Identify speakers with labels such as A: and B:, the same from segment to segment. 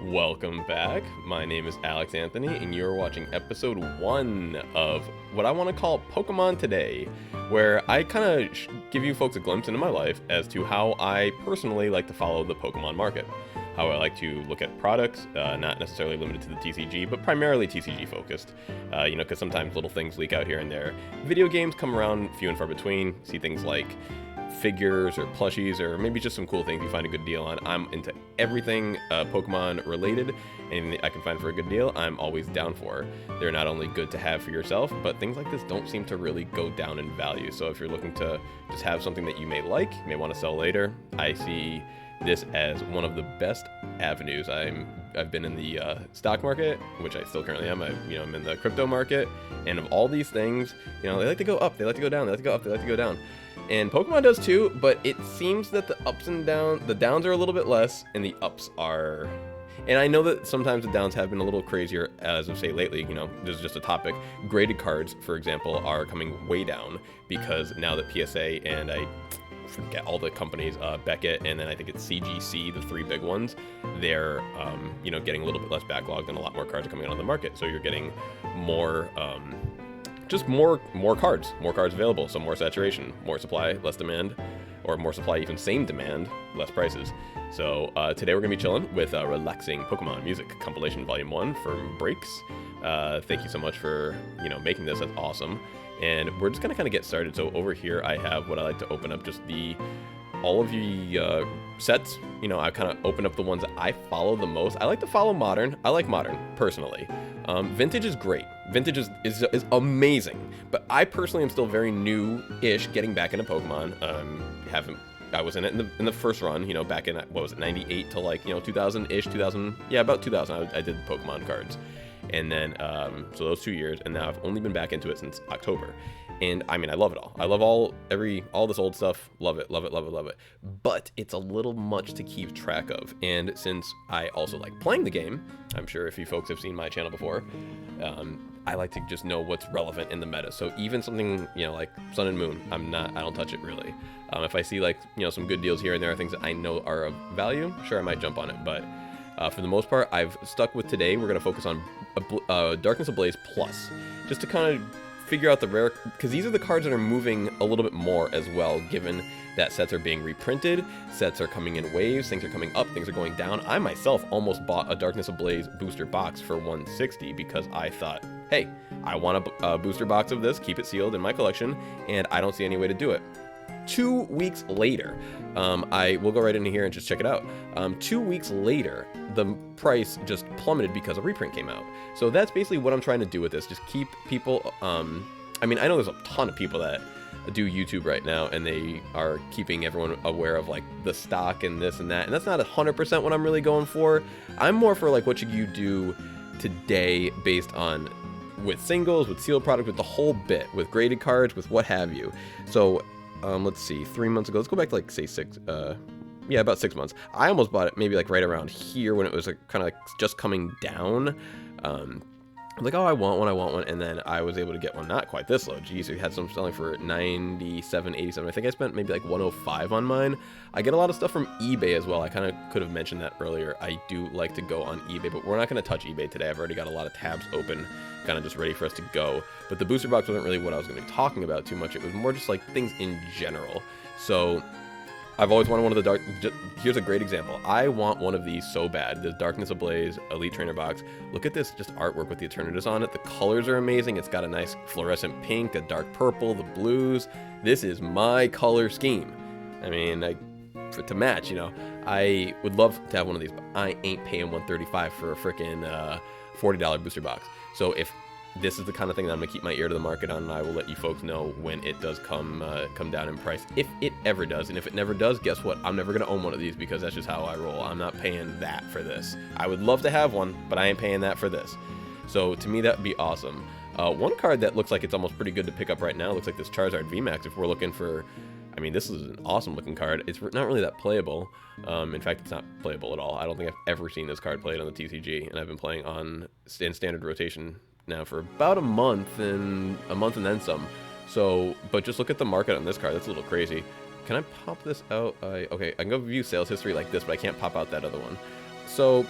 A: Welcome back. My name is Alex Anthony, and you're watching episode 1 of what I want to call Pokemon Today, where I kind of give you folks a glimpse into my life as to how I personally like to follow the Pokemon market. How I like to look at products, not necessarily limited to the TCG, but primarily TCG focused. Because sometimes little things leak out here and there. Video games come around few and far between. See things like figures or plushies or maybe just some cool things you find a good deal on. I'm into everything Pokemon related, and I can find for a good deal, I'm always down for. They're not only good to have for yourself, but things like this don't seem to really go down in value. So if you're looking to just have something that you may like, may want to sell later, I see this as one of the best avenues. I've been in the stock market, which I still currently am. I'm in the crypto market, and of all these things, they like to go up, they like to go down, they like to go up, they like to go down. And Pokemon does too, but it seems that the ups and downs, the downs are a little bit less, and the ups are. And I know that sometimes the downs have been a little crazier, as of say lately. This is just a topic. Graded cards, for example, are coming way down because now that PSA and I forget all the companies, Beckett, and then I think it's CGC, the three big ones, they're getting a little bit less backlogged and a lot more cards are coming out on the market. So you're getting more. Just more cards available, so more saturation, more supply, less demand, or more supply, even same demand, less prices. So today we're gonna be chilling with relaxing Pokemon music compilation volume 1 from Breaks. Thank you so much for making this. That's awesome. And we're just gonna kind of get started. So over here I have what I like to open up, just all of the sets. I kind of open up the ones that I follow the most. I like to follow modern. I like modern personally. Vintage is great. Vintage is amazing, but I personally am still very new-ish getting back into Pokemon. I was in it in the first run, back in, what was it, 98 to 2000-ish, 2000, yeah, about 2000, I did Pokemon cards. And then, so those 2 years, and now I've only been back into it since October. And I mean, I love it all. I love all this old stuff. Love it, love it, love it, love it. But it's a little much to keep track of. And since I also like playing the game, I'm sure if you folks have seen my channel before, I like to just know what's relevant in the meta. So even something, like Sun and Moon, I don't touch it really. If I see some good deals here and there, things that I know are of value, sure, I might jump on it. But for the most part, I've stuck with today. We're going to focus on Darkness Ablaze Plus, just to kind of figure out the rare, because these are the cards that are moving a little bit more as well, given that sets are being reprinted, sets are coming in waves, things are coming up, things are going down. I myself almost bought a Darkness Ablaze booster box for $160 because I thought, hey, I want a booster box of this, keep it sealed in my collection, and I don't see any way to do it. 2 weeks later, I will go right into here and just check it out. 2 weeks later, the price just plummeted because a reprint came out. So that's basically what I'm trying to do with this. Just keep people, I mean, I know there's a ton of people that do YouTube right now, and they are keeping everyone aware of the stock and this and that. And that's not 100% what I'm really going for. I'm more for what should you do today based on with singles, with sealed product, with the whole bit, with graded cards, with what have you. So let's see, 3 months ago, let's go back to say about 6 months. I almost bought it maybe right around here when it was kind of just coming down. I'm like, oh, I want one, and then I was able to get one not quite this low. Geez, we had some selling for 97, 87. I think I spent maybe 105 on mine. I get a lot of stuff from eBay as well. I kind of could have mentioned that earlier. I do like to go on eBay, but we're not going to touch eBay today. I've already got a lot of tabs open, kind of just ready for us to go. But the booster box wasn't really what I was going to be talking about too much. It was more just things in general. So I've always wanted one of the here's a great example. I want one of these so bad. The Darkness Ablaze Elite Trainer box. Look at this just artwork with the Eternatus on it. The colors are amazing. It's got a nice fluorescent pink, a dark purple, the blues. This is my color scheme. I mean, to match, I would love to have one of these, but I ain't paying $135 for a freaking $40 booster box. So if this is the kind of thing that I'm gonna keep my ear to the market on, and I will let you folks know when it does come down in price, if it ever does. And if it never does, guess what? I'm never gonna own one of these because that's just how I roll. I'm not paying that for this. I would love to have one, but I ain't paying that for this. So to me, that would be awesome. One card that looks like it's almost pretty good to pick up right now looks like this Charizard VMax. If we're looking for, I mean, this is an awesome looking card. It's not really that playable. In fact, it's not playable at all. I don't think I've ever seen this card played on the TCG, and I've been playing in standard rotation now for about a month and then some. So, but just look at the market on this card. That's a little crazy. Can I pop this out? Okay, I can go view sales history like this, but I can't pop out that other one. So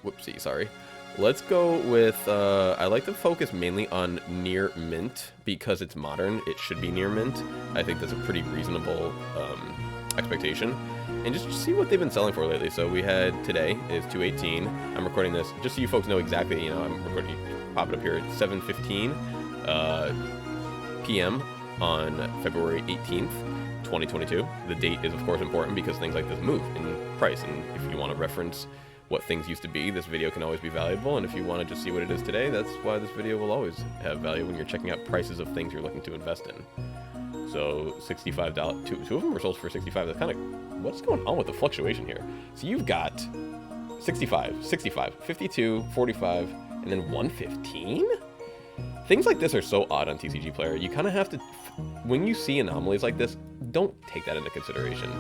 A: Whoopsie, sorry. Let's go with, I like to focus mainly on near mint because it's modern. It should be near mint. I think that's a pretty reasonable expectation. And just see what they've been selling for lately. So we had today is 218. I'm recording this just so you folks know exactly, you know, I'm recording, pop it up here at 7:15 p.m. on February 18th, 2022. The date is of course important because things like this move in price. And if you want to reference what things used to be, this video can always be valuable. And if you want to just see what it is today, that's why this video will always have value when you're checking out prices of things you're looking to invest in. So $65, two of them were sold for 65. That's kind of, what's going on with the fluctuation here? So you've got 65, 65, 52, 45, and then 115? Things like this are so odd on TCG Player. You kind of have to, when you see anomalies like this, don't take that into consideration.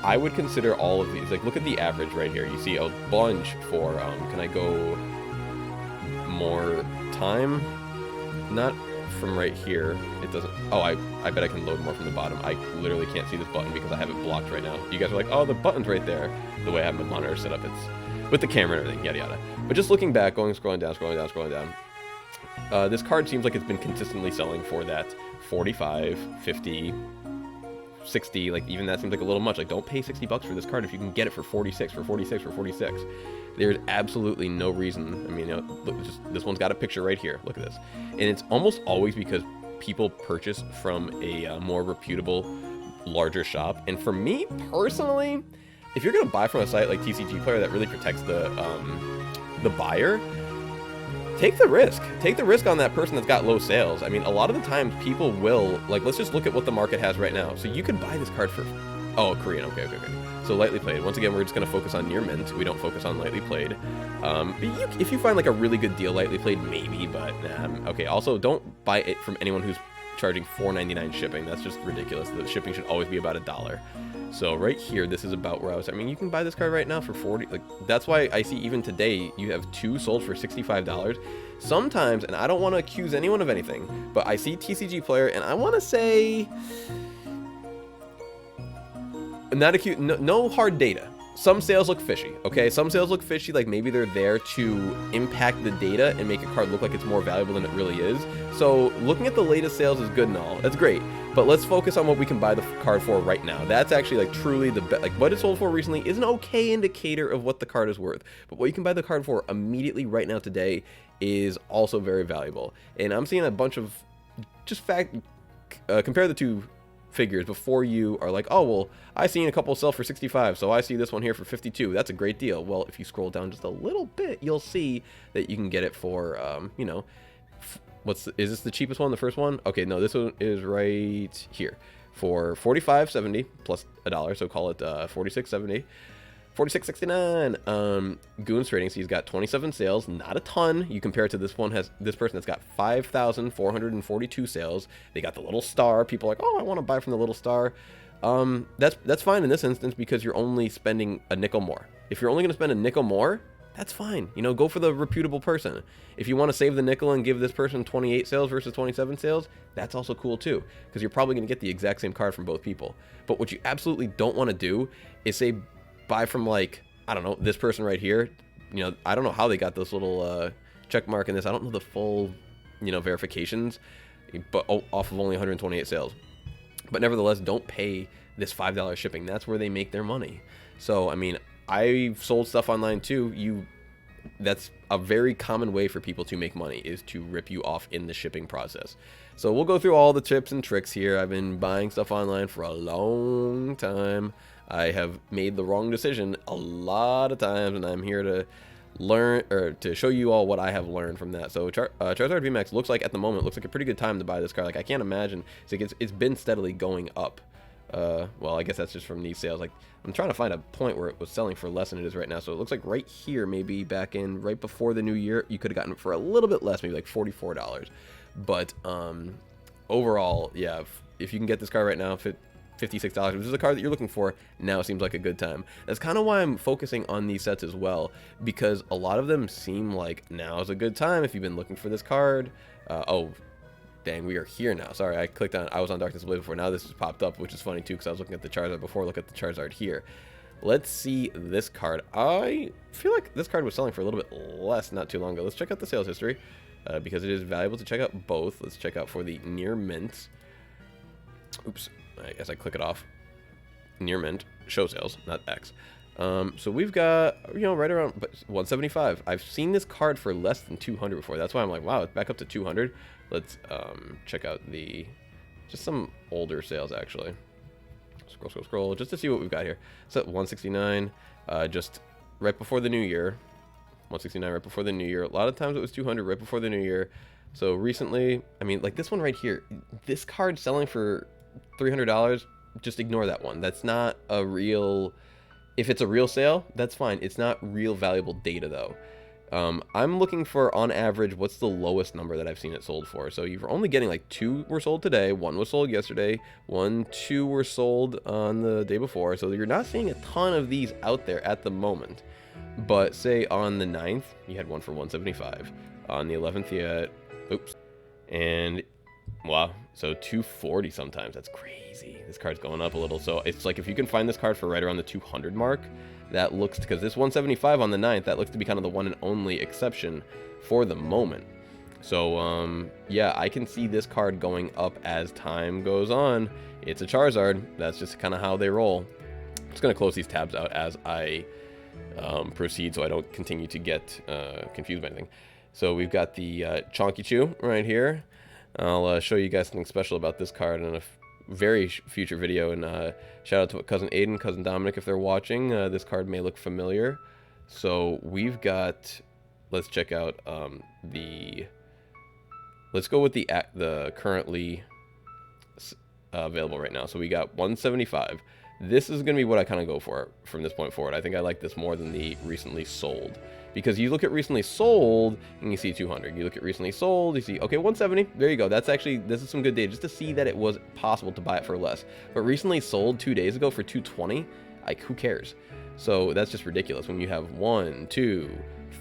A: I would consider all of these, like look at the average right here. You see a bunch for, can I go more time? Not from right here. It doesn't, oh, I bet I can load more from the bottom. I literally can't see this button because I have it blocked right now. You guys are like, oh, the button's right there. The way I have my monitor set up, it's with the camera and everything, yada yada. But just looking back, scrolling down, this card seems like it's been consistently selling for that 45, 50, 60, like even that seems like a little much. Like don't pay 60 bucks for this card if you can get it for 46, for 46, for 46. There's absolutely no reason. I mean, you know, look, just, this one's got a picture right here. Look at this. And it's almost always because people purchase from a more reputable, larger shop. And for me personally, if you're gonna buy from a site like TCG Player that really protects the buyer, take the risk. Take the risk on that person that's got low sales. I mean, a lot of the times people will, like, let's just look at what the market has right now. So you could buy this card for, oh, Korean, okay. So lightly played. Once again, we're just gonna focus on near mint. We don't focus on lightly played. But if you find like a really good deal, lightly played, maybe, but okay. Also, don't buy it from anyone who's charging $4.99 shipping. That's just ridiculous. The shipping should always be about $1. So right here, this is about where I mean, you can buy this card right now for 40. Like that's why I see even today you have two sold for $65. Sometimes, and I don't want to accuse anyone of anything, but I see TCG Player, and I want to say, not accuse, no hard data. Some sales look fishy, okay? Some sales look fishy, like maybe they're there to impact the data and make a card look like it's more valuable than it really is. So looking at the latest sales is good and all. That's great. But let's focus on what we can buy the card for right now. That's actually like truly the best. Like what it sold for recently is an okay indicator of what the card is worth. But what you can buy the card for immediately right now today is also very valuable. And I'm seeing a bunch of just compare the two figures before you are like, oh, well, I seen a couple sell for 65, so I see this one here for 52. That's a great deal. Well, if you scroll down just a little bit, you'll see that you can get it for, you know, is this the cheapest one, the first one? Okay, no, this one is right here for $45.70 plus $1, so call it $46.70. $46.69. Goons Trading, so he's got 27 sales, not a ton. You compare it to this person that's got 5,442 sales. They got the little star. People are like, oh, I want to buy from the little star. That's fine in this instance because you're only spending a nickel more. If you're only going to spend a nickel more, that's fine. You know, go for the reputable person. If you want to save the nickel and give this person 28 sales versus 27 sales, that's also cool too, because you're probably going to get the exact same card from both people. But what you absolutely don't want to do is say, buy from like, I don't know, this person right here. You know, I don't know how they got this little check mark in this. I don't know the full, you know, verifications, but off of only 128 sales. But nevertheless, don't pay this $5 shipping. That's where they make their money. So, I mean, I've sold stuff online too. That's a very common way for people to make money, is to rip you off in the shipping process. So we'll go through all the tips and tricks here. I've been buying stuff online for a long time. I have made the wrong decision a lot of times, and I'm here to learn, or to show you all what I have learned from that. So Charizard VMax looks like, at the moment, looks like a pretty good time to buy this card. Like, I can't imagine. It's been steadily going up. Well, I guess that's just from these sales. Like, I'm trying to find a point where it was selling for less than it is right now. So it looks like right here, maybe back in right before the new year, you could have gotten it for a little bit less, maybe like $44. But overall, yeah, if you can get this card right now, $56, which is a card that you're looking for, now seems like a good time. That's kind of why I'm focusing on these sets as well, because a lot of them seem like now is a good time if you've been looking for this card. Oh, dang, we are here now. Sorry, I was on Darkness Ablaze before. Now this has popped up, which is funny too, because I was looking at the Charizard before. Look at the Charizard here. let's see this card. I feel like this card was selling for a little bit less not too long ago. Let's check out the sales history, because it is valuable to check out both. Let's check out for the near mint. Oops, I guess I click it off. Near mint, show sales, not X. So we've got, you know, right around 175. I've seen this card for less than 200 before. That's why I'm like, wow, it's back up to 200. Let's check out just some older sales, actually. Scroll, just to see what we've got here. So 169, just right before the new year. 169 right before the new year. A lot of times it was 200 right before the new year. So recently, I mean, like this one right here, this card selling for $300, just ignore that one. That's not a real, if it's a real sale, that's fine. It's not real valuable data though. I'm looking for, on average, what's the lowest number that I've seen it sold for. So you're only getting like 2 were sold today, 1 was sold yesterday, 2 were sold on the day before. So you're not seeing a ton of these out there at the moment. But say on the 9th, you had one for 175. On the 11th, you had, oops, and wow, so 240 sometimes. That's crazy. This card's going up a little. So it's like if you can find this card for right around the 200 mark, that looks, because this 175 on the 9th, that looks to be kind of the one and only exception for the moment. So yeah, I can see this card going up as time goes on. It's a Charizard. That's just kind of how they roll. I'm just going to close these tabs out as I proceed so I don't continue to get confused by anything. So we've got the Chonky right here. I'll show you guys something special about this card in a very future video, and shout out to cousin Aiden, cousin Dominic if they're watching. This card may look familiar. So we've got, let's check out let's go with the currently available right now. So we got 175. This is going to be what I kind of go for from this point forward. I think I like this more than the recently sold, because you look at recently sold and you see 200. You look at recently sold, you see, okay, 170. There you go. That's actually, this is some good data just to see that it was possible to buy it for less. But recently sold 2 days ago for 220, like who cares? So that's just ridiculous. When you have 1, 2,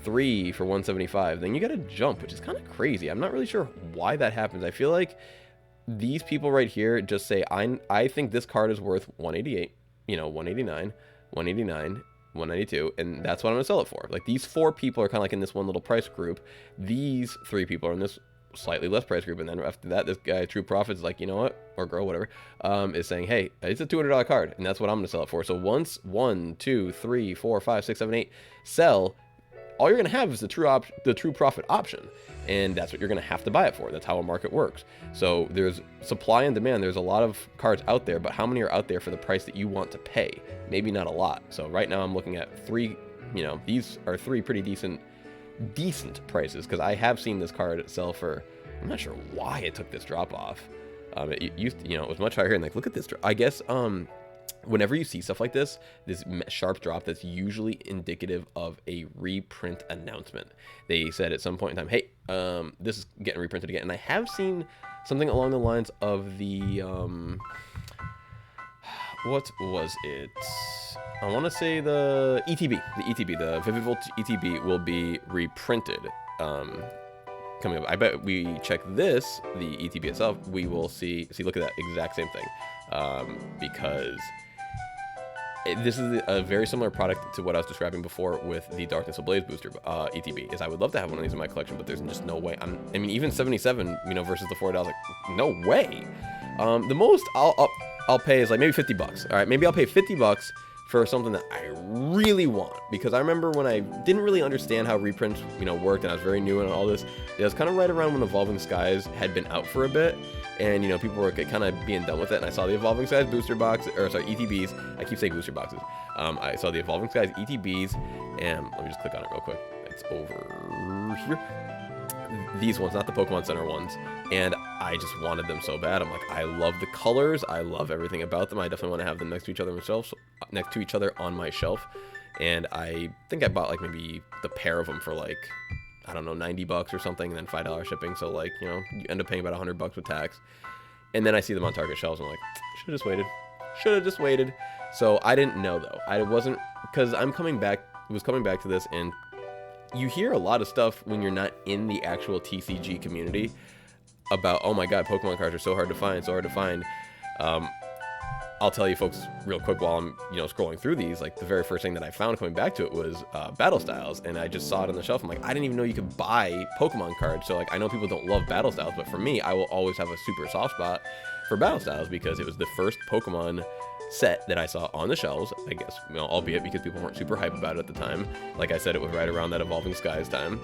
A: 3 for 175, then you got to jump, which is kind of crazy. I'm not really sure why that happens. I feel like these people right here just say, I think this card is worth 188, you know, 189, 189, 192, and that's what I'm gonna sell it for. Like, these 4 people are kind of like in this one little price group. These 3 people are in this slightly less price group, and then after that, this guy True Profit is like, you know what, or girl, whatever, is saying, hey, it's a $200 card, and that's what I'm gonna sell it for. So once 1, 2, 3, 4, 5, 6, 7, 8 sell, all you're gonna have is the true profit option, and that's what you're gonna have to buy it for. That's how a market works. So there's supply and demand. There's a lot of cards out there, but how many are out there for the price that you want to pay? Maybe not a lot. So right now I'm looking at 3, you know, these are 3 pretty decent prices, because I have seen this card sell for, I'm not sure why it took this drop off. It used to, you know, it was much higher, and like, look at this, I guess, whenever you see stuff like this sharp drop, that's usually indicative of a reprint announcement. They said at some point in time, hey, this is getting reprinted again. And I have seen something along the lines of the, what was it? I want to say the ETB, the Vivid Volt ETB will be reprinted coming up. I bet we check this, the ETB itself, we will see, look at that exact same thing, because this is a very similar product to what I was describing before with the Darkness Ablaze booster ETB. Is I would love to have one of these in my collection, but there's just no way. I mean, even 77, you know, versus the $4, like, no way. The most I'll pay is like maybe 50 bucks. All right, maybe I'll pay 50 bucks for something that I really want, because I remember when I didn't really understand how reprints, you know, worked, and I was very new in all this. It was kind of right around when Evolving Skies had been out for a bit, and, you know, people were kind of being done with it, and I saw the Evolving Skies booster box, or sorry, ETBs. I keep saying booster boxes. I saw the Evolving Skies ETBs, and let me just click on it real quick. It's over here. These ones, not the Pokemon Center ones, and I just wanted them so bad. I'm like, I love the colors, I love everything about them. I definitely want to have them next to each other on my shelf. And I think I bought like maybe the pair of them for like, I don't know, 90 bucks or something, and then $5 shipping. So like, you know, you end up paying about 100 bucks with tax. And then I see them on Target shelves, and I'm like, should have just waited. So I didn't know though. I wasn't, because I'm coming back to this, and you hear a lot of stuff when you're not in the actual TCG community about, oh my god, Pokemon cards are so hard to find, I'll tell you folks real quick while I'm, scrolling through these, like the very first thing that I found coming back to it was Battle Styles, and I just saw it on the shelf. I'm like, I didn't even know you could buy Pokemon cards. So like, I know people don't love Battle Styles, but for me, I will always have a super soft spot for Battle Styles because it was the first Pokemon set that I saw on the shelves, I guess, albeit because people weren't super hype about it at the time. Like I said, it was right around that Evolving Skies time.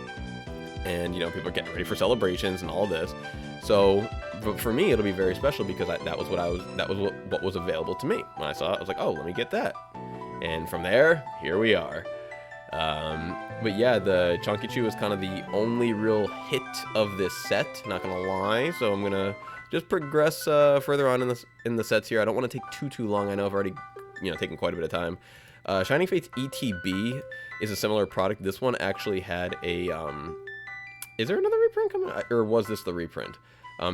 A: And, people are getting ready for celebrations and all this. So, but for me, it'll be very special because that was what was available to me. When I saw it, I was like, oh, let me get that. And from there, here we are. But yeah, the Chonkichu is kind of the only real hit of this set, not gonna lie. So I'm gonna just progress further on in the sets here. I don't want to take too long. I know I've already, taken quite a bit of time. Shining Fates ETB is a similar product. This one actually had a is there another reprint coming, or was this the reprint?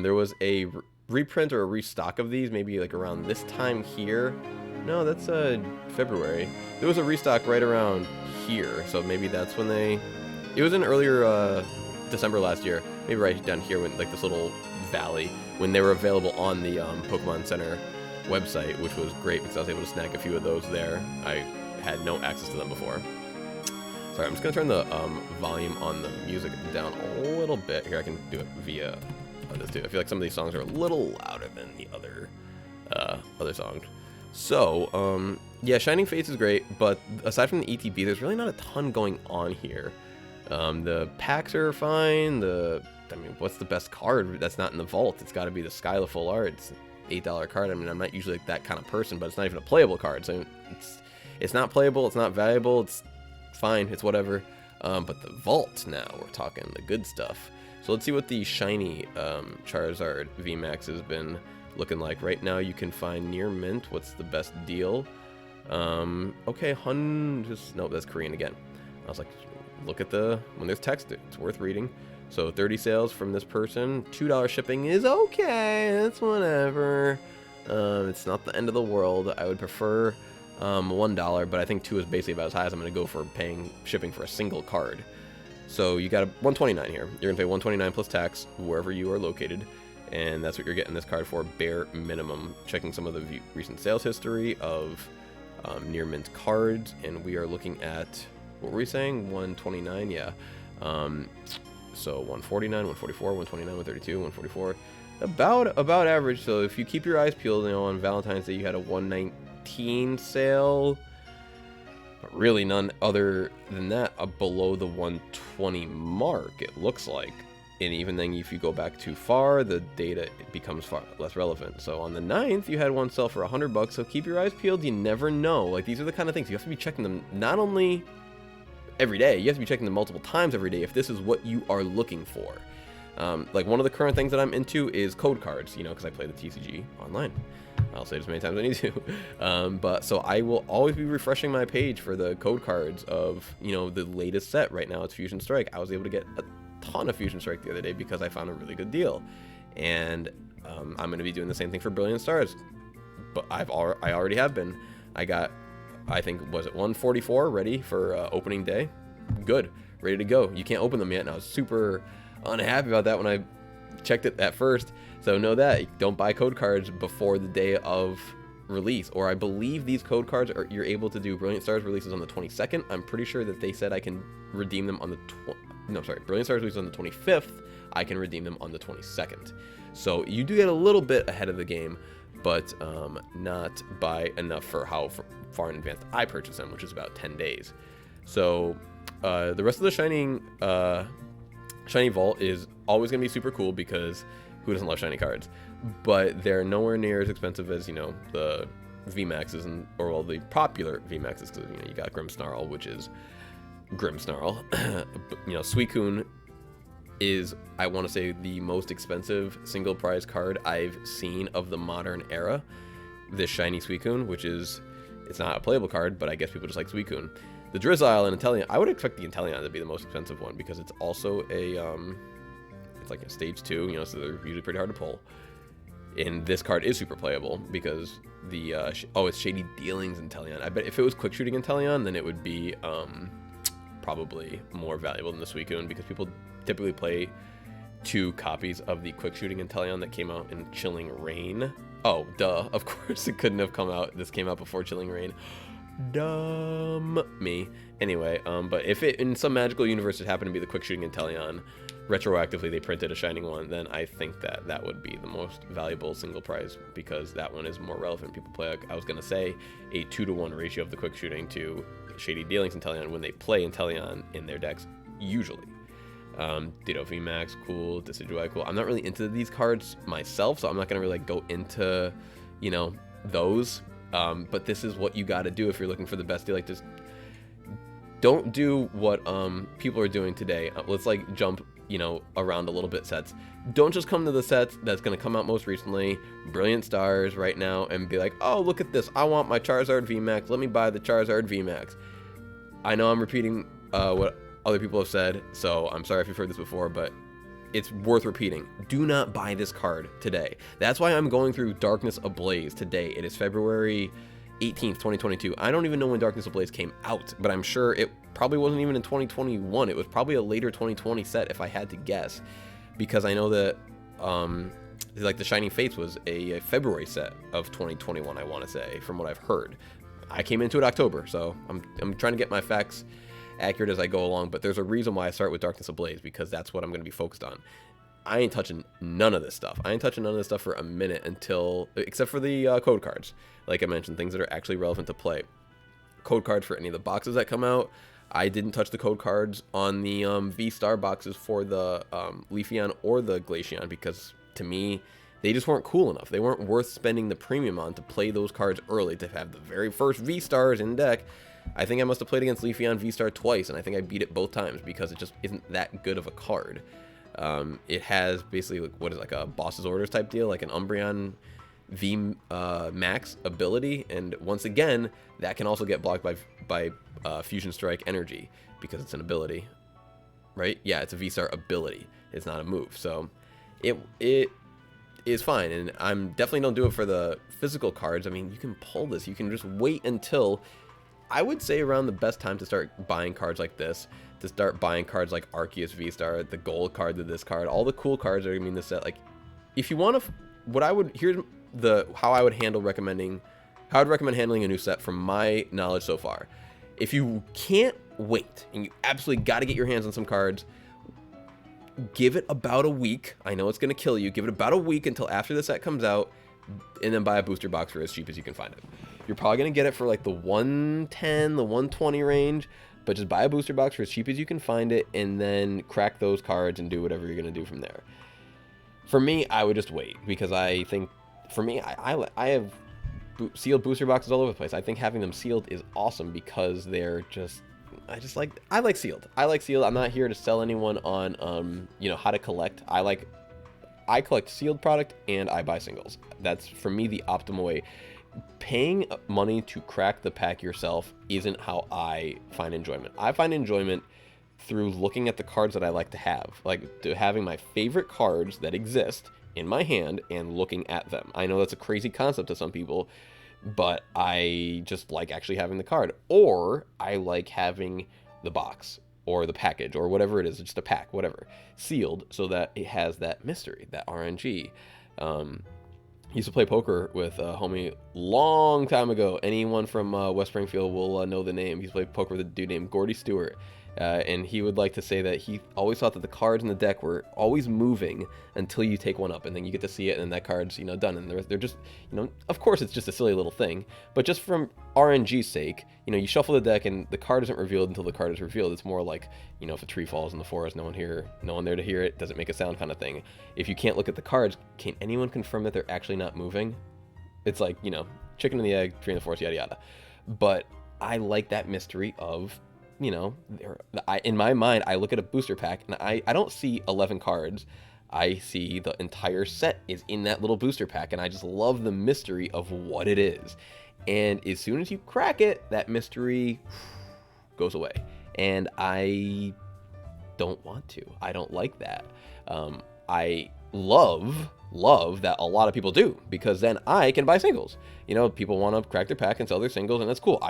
A: There was a reprint or a restock of these, maybe like around this time here. No, that's February. There was a restock right around here, so maybe that's when it was in earlier December last year, maybe right down here when like this little valley, when they were available on the Pokemon Center website, which was great because I was able to snag a few of those there. I had no access to them before. Sorry, I'm just gonna turn the volume on the music down a little bit. Here, I can do it via this too. I feel like some of these songs are a little louder than the other songs. So, yeah, Shining Fates is great, but aside from the ETB, there's really not a ton going on here. The packs are fine. I mean, what's the best card that's not in the vault? It's got to be the Skyla Full Art. It's an $8 card. I mean, I'm not usually like that kind of person, but it's not even a playable card. So it's not playable. It's not valuable. It's fine. It's whatever. But the vault now, we're talking the good stuff. So let's see what the shiny Charizard VMAX has been looking like. Right now, you can find near mint. What's the best deal? Okay, no, that's Korean again. I was like, look at when there's text, it's worth reading. So 30 sales from this person. $2 shipping is okay. It's whatever. It's not the end of the world. I would prefer $1, but I think 2 is basically about as high as I'm going to go for paying shipping for a single card. So you got a $129 here. You're going to pay $129 plus tax wherever you are located, and that's what you're getting this card for, bare minimum. Checking some of the recent sales history of near mint cards, and we are looking at, what were we saying? $129, yeah. So $149, $144, $129, $132, $144, about average. So if you keep your eyes peeled, on Valentine's Day you had a $119 sale, but really none other than that below the $120 mark, it looks like. And even then, if you go back too far, the data becomes far less relevant. So on the 9th, you had one sell for $100. So keep your eyes peeled. You never know. Like, these are the kind of things you have to be checking them not only every day, you have to be checking them multiple times every day if this is what you are looking for. Like, one of the current things that I'm into is code cards, because I play the TCG online. I'll say it as many times as I need to. But so I will always be refreshing my page for the code cards of, the latest set. Right now it's Fusion Strike. I was able to get a ton of Fusion Strike the other day because I found a really good deal. And I'm going to be doing the same thing for Brilliant Stars. But I already have been. I got, I think, was it 144 ready for opening day? Good. Ready to go. You can't open them yet, and I was super unhappy about that when I checked it at first. So know that. Don't buy code cards before the day of release. Or I believe these code cards, you're able to do Brilliant Stars releases on the 22nd. I'm pretty sure that they said I can redeem them on the... Brilliant Stars releases on the 25th. I can redeem them on the 22nd. So you do get a little bit ahead of the game, but not by enough for how far in advance I purchase them, which is about 10 days. So the rest of the Shiny Vault is always going to be super cool because who doesn't love shiny cards? But they're nowhere near as expensive as, the VMAXs or the popular VMAXs, because, you got Grimmsnarl, which is Grimmsnarl. Suicune is, I want to say, the most expensive single prize card I've seen of the modern era. This shiny Suicune, which is, it's not a playable card, but I guess people just like Suicune. The Drizzile and Inteleon, I would expect the Inteleon to be the most expensive one because it's also it's like a stage 2, so they're usually pretty hard to pull. And this card is super playable because the, it's Shady Dealings Inteleon. I bet if it was Quick Shooting Inteleon, then it would be probably more valuable than the Suicune because people typically play 2 copies of the Quick Shooting Inteleon that came out in Chilling Rain Oh, duh. Of course it couldn't have come out. This came out before Chilling Reign. Dumb me. Anyway, but if it in some magical universe it happened to be the Quick Shooting Inteleon, retroactively they printed a Shining one, then I think that that would be the most valuable single prize, because that one is more relevant. People play, like I was going to say, a 2-to-1 ratio of the Quick Shooting to Shady Dealings Inteleon when they play Inteleon in their decks, usually. Ditto VMAX, cool. Decidueye, cool. I'm not really into these cards myself, so I'm not going to really go into, you know, those. But this is what you got to do if you're looking for the best deal. Like, just don't do what people are doing today. Let's like jump, you know, around a little bit sets. Don't just come to the sets that's going to come out most recently, Brilliant Stars right now, and be like, oh, look at this. I want my Charizard VMAX. Let me buy the Charizard VMAX. I know I'm repeating what other people have said, so I'm sorry if you've heard this before, but it's worth repeating. Do not buy this card today. That's why I'm going through Darkness Ablaze today. It is February 18th, 2022. I don't even know when Darkness Ablaze came out, but I'm sure it probably wasn't even in 2021. It was probably a later 2020 set if I had to guess, because I know that like the Shining Fates was a February set of 2021, I want to say, from what I've heard. I came into it October, so I'm trying to get my facts accurate as I go along, but there's a reason why I start with Darkness Ablaze, because that's what I'm going to be focused on. I ain't touching none of this stuff. I ain't touching none of this stuff for a minute until, except for the code cards, like I mentioned, things that are actually relevant to play. Code cards for any of the boxes that come out. I didn't touch the code cards on the V-Star boxes for the Leafeon or the Glaceon, because to me, they just weren't cool enough. They weren't worth spending the premium on to play those cards early, to have the very first V-Stars in deck. I think I must have played against Leafeon V-Star twice, and I think I beat it both times, because it just isn't that good of a card. It has basically, like, what is like a Boss's Orders type deal, like an Umbreon V Max ability, and once again, that can also get blocked by Fusion Strike Energy, because it's an ability, right? Yeah, it's a V-Star ability. It's not a move, so it is fine, and I'm definitely don't do it for the physical cards. I mean, you can pull this. You can just wait until, I would say, around the best time to start buying cards like this, to start buying cards like Arceus V-Star, the gold card to this card, all the cool cards that are going to be in this set. Like, if you want to, here's how I would recommend handling a new set from my knowledge so far. If you can't wait, and you absolutely got to get your hands on some cards, give it about a week. I know it's going to kill you. Give it about a week until after the set comes out, and then buy a booster box for as cheap as you can find it. You're probably going to get it for like the 110, the 120 range, but just buy a booster box for as cheap as you can find it, and then crack those cards and do whatever you're going to do from there. For me, I would just wait, because I think, for me, I have sealed booster boxes all over the place. I think having them sealed is awesome, because they're just, I like sealed. I'm not here to sell anyone on, you know, how to collect. I collect sealed product, and I buy singles. That's, for me, the optimal way. Paying money to crack the pack yourself isn't how I find enjoyment. I find enjoyment through looking at the cards that I like to have, like having my favorite cards that exist in my hand and looking at them. I know that's a crazy concept to some people, but I just like actually having the card, or I like having the box or the package or whatever it is, just a pack, whatever, sealed, so that it has that mystery, that RNG. Used to play poker with a homie long time ago. Anyone from West Springfield will know the name. He used to play poker with a dude named Gordy Stewart. And he would like to say that he always thought that the cards in the deck were always moving until you take one up, and then you get to see it, and then that card's, you know, done. And they're just, you know, of course it's just a silly little thing, but just from RNG's sake, you know, you shuffle the deck and the card isn't revealed until the card is revealed. It's more like, you know, if a tree falls in the forest, no one there to hear it, doesn't make a sound kind of thing. If you can't look at the cards, can anyone confirm that they're actually not moving? It's like, you know, chicken and the egg, tree in the forest, yada yada. But I like that mystery of, you know, in my mind, I look at a booster pack and I don't see 11 cards. I see the entire set is in that little booster pack, and I just love the mystery of what it is. And as soon as you crack it, that mystery goes away. And I don't want to. I don't like that. I love that a lot of people do, because then I can buy singles. You know, people want to crack their pack and sell their singles, and that's cool.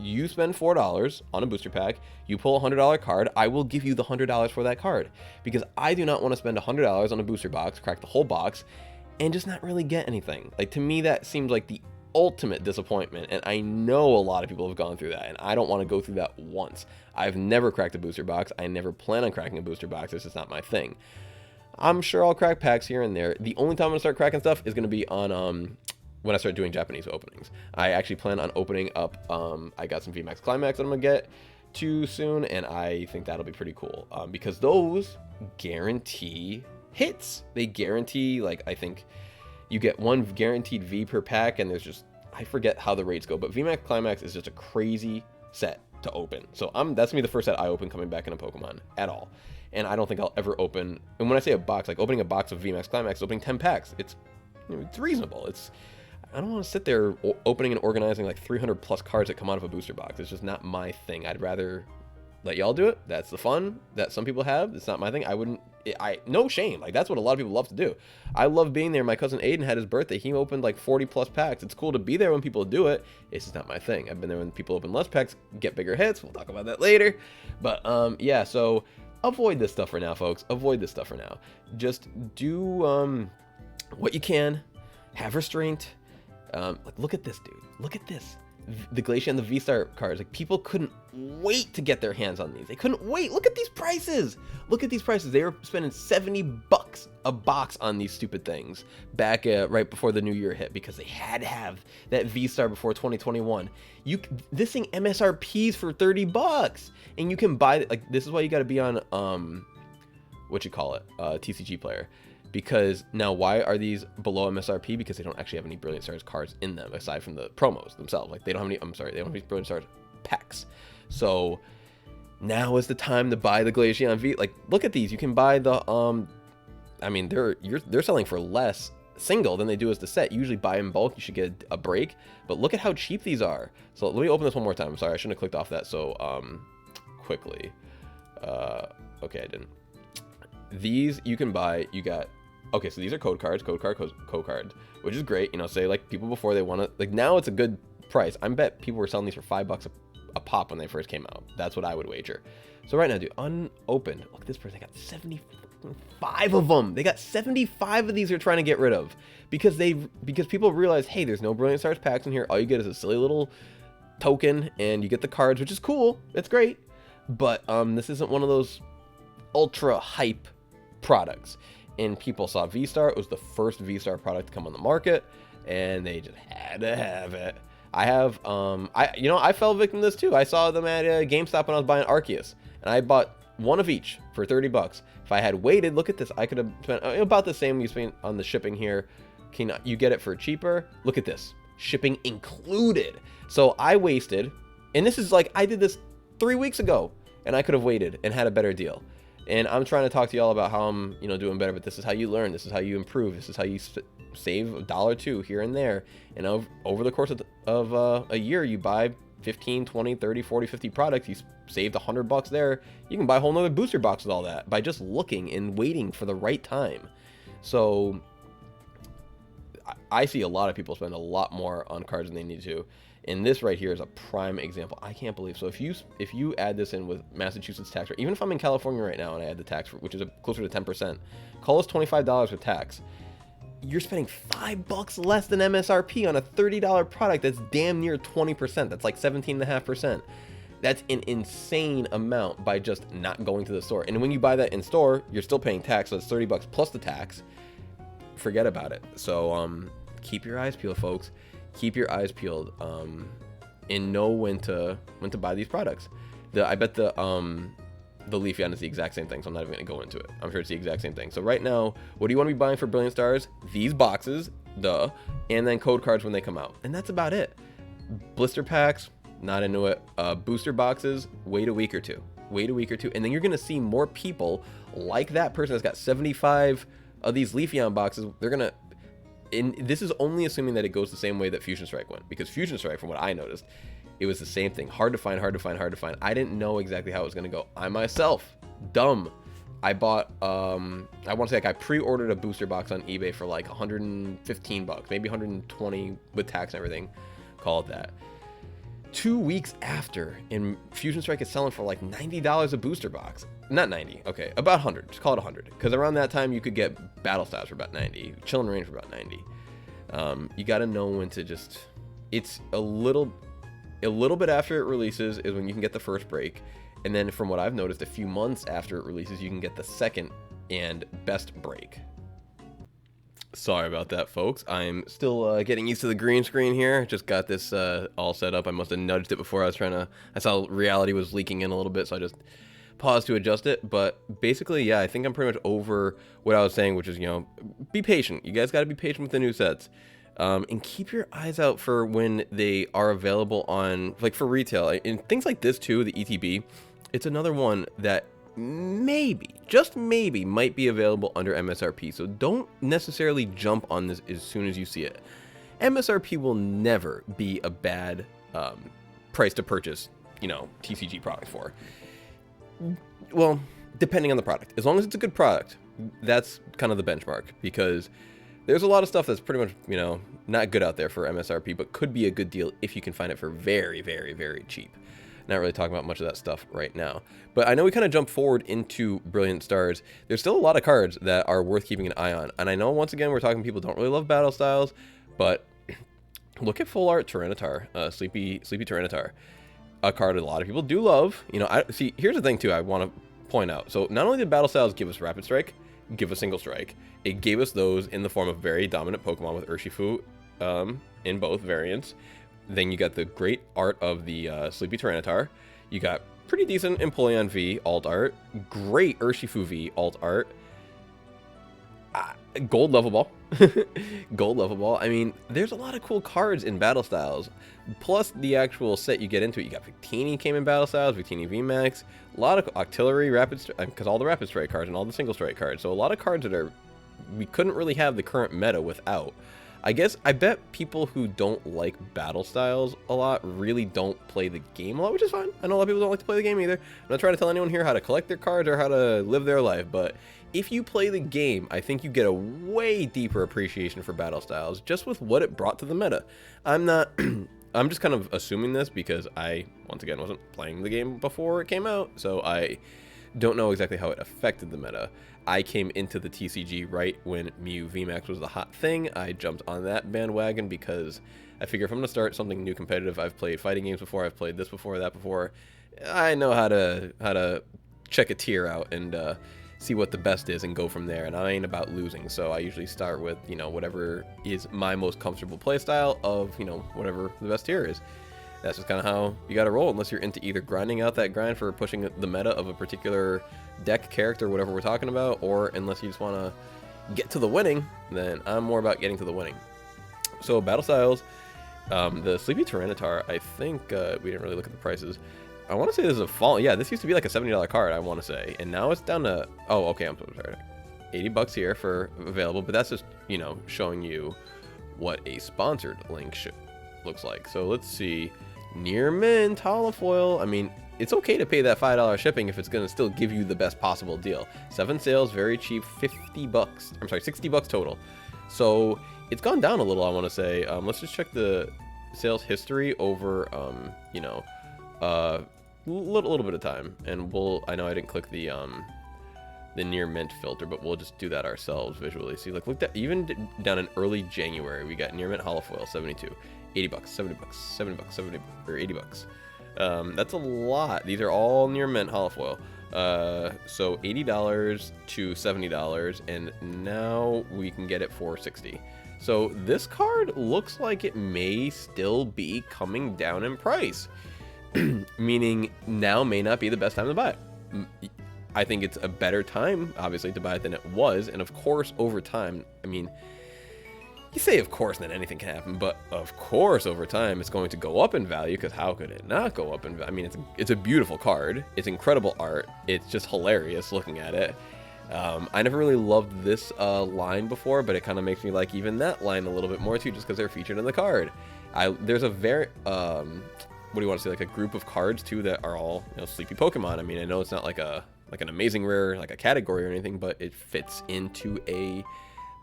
A: You spend $4 on a booster pack, you pull a $100 card, I will give you the $100 for that card, because I do not want to spend $100 on a booster box, crack the whole box, and just not really get anything. Like, to me, that seems like the ultimate disappointment, and I know a lot of people have gone through that, and I don't want to go through that once. I've never cracked a booster box. I never plan on cracking a booster box. It's just not my thing. I'm sure I'll crack packs here and there. The only time I'm going to start cracking stuff is going to be on when I start doing Japanese openings. I actually plan on opening up, I got some VMAX Climax that I'm going to get to soon, and I think that'll be pretty cool, because those guarantee hits. They guarantee, like, I think you get one guaranteed V per pack, and there's just, I forget how the rates go, but VMAX Climax is just a crazy set to open. So that's gonna be the first set I open coming back into Pokemon at all. And I don't think I'll ever open, and when I say a box, like opening a box of VMAX Climax, opening 10 packs, it's reasonable. I don't want to sit there opening and organizing like 300 plus cards that come out of a booster box. It's just not my thing. I'd rather let y'all do it. That's the fun that some people have. It's not my thing. No shame. Like, that's what a lot of people love to do. I love being there. My cousin Aiden had his birthday. He opened like 40 plus packs. It's cool to be there when people do it. It's just not my thing. I've been there when people open less packs, get bigger hits. We'll talk about that later. But yeah, so avoid this stuff for now, folks. Avoid this stuff for now. Just do what you can. Have restraint. Like, look at this, dude. Look at this. The Glacier and the V-Star cards. Like, people couldn't wait to get their hands on these. They couldn't wait. Look at these prices. Look at these prices. They were spending $70 a box on these stupid things back right before the new year hit, because they had to have that V-Star before 2021. This thing MSRPs for $30, and you can buy, like, this is why you got to be on TCG Player. Because now, why are these below MSRP? Because they don't actually have any Brilliant Stars cards in them, aside from the promos themselves. Like, they don't have any, they don't have any Brilliant Stars packs. So now is the time to buy the Glaceon V. Like, look at these. You can buy the, I mean, they're selling for less single than they do as the set. You usually buy in bulk, you should get a break. But look at how cheap these are. So let me open this one more time. I'm sorry, I shouldn't have clicked off that so quickly. Okay, I didn't. These you can buy. You got, okay, so these are code cards, which is great. You know, say like people before, they want to, like, now it's a good price. I bet people were selling these for $5 a pop when they first came out. That's what I would wager. So right now, dude, unopened. Look at this person. They got 75 of them. They got 75 of these they're trying to get rid of because people realize, hey, there's no Brilliant Stars packs in here. All you get is a silly little token, and you get the cards, which is cool. It's great, but this isn't one of those ultra hype products. And people saw V-Star. It was the first V-Star product to come on the market, and they just had to have it. I have, I fell victim to this too. I saw them at GameStop when I was buying Arceus, and I bought one of each for $30. If I had waited, look at this, I could have spent about the same you spent on the shipping here. Can you get it for cheaper? Look at this, shipping included. So I wasted, and this is like, I did this 3 weeks ago, and I could have waited and had a better deal. And I'm trying to talk to y'all about how I'm, doing better, but this is how you learn. This is how you improve. This is how you save $1 or $2 here and there. And over the course of a year, you buy 15, 20, 30, 40, 50 products. You saved $100 there. You can buy a whole nother booster box with all that by just looking and waiting for the right time. So I see a lot of people spend a lot more on cards than they need to. And this right here is a prime example. I can't believe. So if you add this in with Massachusetts tax rate, even if I'm in California right now and I add the tax, which is closer to 10%, call us $25 with tax. You're spending $5 less than MSRP on a $30 product that's damn near 20%. That's like 17.5%. That's an insane amount by just not going to the store. And when you buy that in store, you're still paying tax, so it's $30 plus the tax. Forget about it. So keep your eyes peeled, folks. Keep your eyes peeled and know when to buy these products. I bet the Leafeon is the exact same thing, so I'm not even going to go into it. I'm sure it's the exact same thing. So right now, what do you want to be buying for Brilliant Stars? These boxes, and then code cards when they come out. And that's about it. Blister packs, not into it. Booster boxes, wait a week or two. And then you're going to see more people like that person that's got 75 of these Leafeon boxes. They're going to, and this is only assuming that it goes the same way that Fusion Strike went, because Fusion Strike, from what I noticed, it was the same thing. Hard to find. I didn't know exactly how it was going to go. I myself, dumb. I bought, I want to say, like, I pre-ordered a booster box on eBay for like $115, maybe 120 with tax and everything. Call it that. 2 weeks after, and Fusion Strike is selling for like $90 a booster box. Not 90, okay, about 100, just call it 100. Because around that time, you could get Battle Styles for about 90, Chilling Range for about 90. You gotta know when to just, it's a little bit after it releases is when you can get the first break. And then from what I've noticed, a few months after it releases, you can get the second and best break. Sorry about that, folks. I'm still getting used to the green screen here. Just got this all set up. I must have nudged it before. I saw reality was leaking in a little bit, so I just paused to adjust it. But basically, yeah, I think I'm pretty much over what I was saying, which is, you know, be patient. You guys got to be patient with the new sets. And keep your eyes out for when they are available on, like, for retail. And things like this, too, the ETB, it's another one that maybe, just maybe, might be available under MSRP. So don't necessarily jump on this as soon as you see it. MSRP will never be a bad price to purchase, you know, TCG products for. Well, depending on the product. As long as it's a good product, that's kind of the benchmark, because there's a lot of stuff that's pretty much, you know, not good out there for MSRP, but could be a good deal if you can find it for very, very, very cheap. Not really talking about much of that stuff right now. But I know we kind of jumped forward into Brilliant Stars. There's still a lot of cards that are worth keeping an eye on. And I know, once again, we're talking people don't really love battle styles, but look at Full Art Tyranitar, Sleepy Tyranitar. A card a lot of people do love. You know, see, here's the thing, too, I want to point out. So not only did battle styles give us Rapid Strike, give us Single Strike, it gave us those in the form of very dominant Pokemon with Urshifu in both variants. Then you got the great art of the Sleepy Tyranitar. You got pretty decent Empoleon V alt art. Great Urshifu V alt art. Gold Level Ball. Gold Level Ball. I mean, there's a lot of cool cards in Battle Styles. Plus the actual set you get into it. You got Victini came in Battle Styles, Victini V-Max. A lot of Octillery, Rapid Strike, because all the Rapid Strike cards and all the Single Strike cards. So a lot of cards that we couldn't really have the current meta without. I bet people who don't like battle styles a lot really don't play the game a lot, which is fine. I know a lot of people don't like to play the game either. I'm not trying to tell anyone here how to collect their cards or how to live their life, but if you play the game, I think you get a way deeper appreciation for battle styles just with what it brought to the meta. I'm just kind of assuming this because I, once again, wasn't playing the game before it came out, so I don't know exactly how it affected the meta. I came into the TCG right when Mew VMAX was the hot thing. I jumped on that bandwagon because I figure if I'm going to start something new competitive, I've played fighting games before, I've played this before, that before. I know how to check a tier out and see what the best is and go from there. And I ain't about losing, so I usually start with, you know, whatever is my most comfortable playstyle of, you know, whatever the best tier is. That's just kind of how you got to roll, unless you're into either grinding out that grind for pushing the meta of a particular deck, character, whatever we're talking about, or unless you just want to get to the winning, then I'm more about getting to the winning. So battle styles, the Sleepy Tyranitar, I think we didn't really look at the prices. I want to say this is a fall. Yeah, this used to be like a $70 card, I want to say, and now it's down to, oh, okay, I'm so sorry, $80 here for available, but that's just, you know, showing you what a sponsored link looks like. So let's see. Near mint holofoil. I mean, it's okay to pay that $5 shipping if it's going to still give you the best possible deal. 7 sales, very cheap, $50. I'm sorry, $60 total. So it's gone down a little, I want to say. Let's just check the sales history over, you know, little bit of time, and I know I didn't click the near mint filter, but we'll just do that ourselves visually. See, like, look at even down in early January, we got near mint holofoil 72. $80, $70, $70, 70 or $80. That's a lot. These are all near mint holofoil. So $80 to $70, and now we can get it for $60. So this card looks like it may still be coming down in price, meaning now may not be the best time to buy it. I think it's a better time, obviously, to buy it than it was, and of course, over time, I mean, you say of course, then anything can happen, but of course over time it's going to go up in value, because how could it not go up in value? I mean, it's a beautiful card, it's incredible art, it's just hilarious looking at it. I never really loved this line before, but it kind of makes me like even that line a little bit more too, just because they're featured in the card. There's a very, what do you want to say, like a group of cards too that are all, you know, sleepy Pokemon. I mean, I know it's not like an amazing rare, like a category or anything, but it fits into a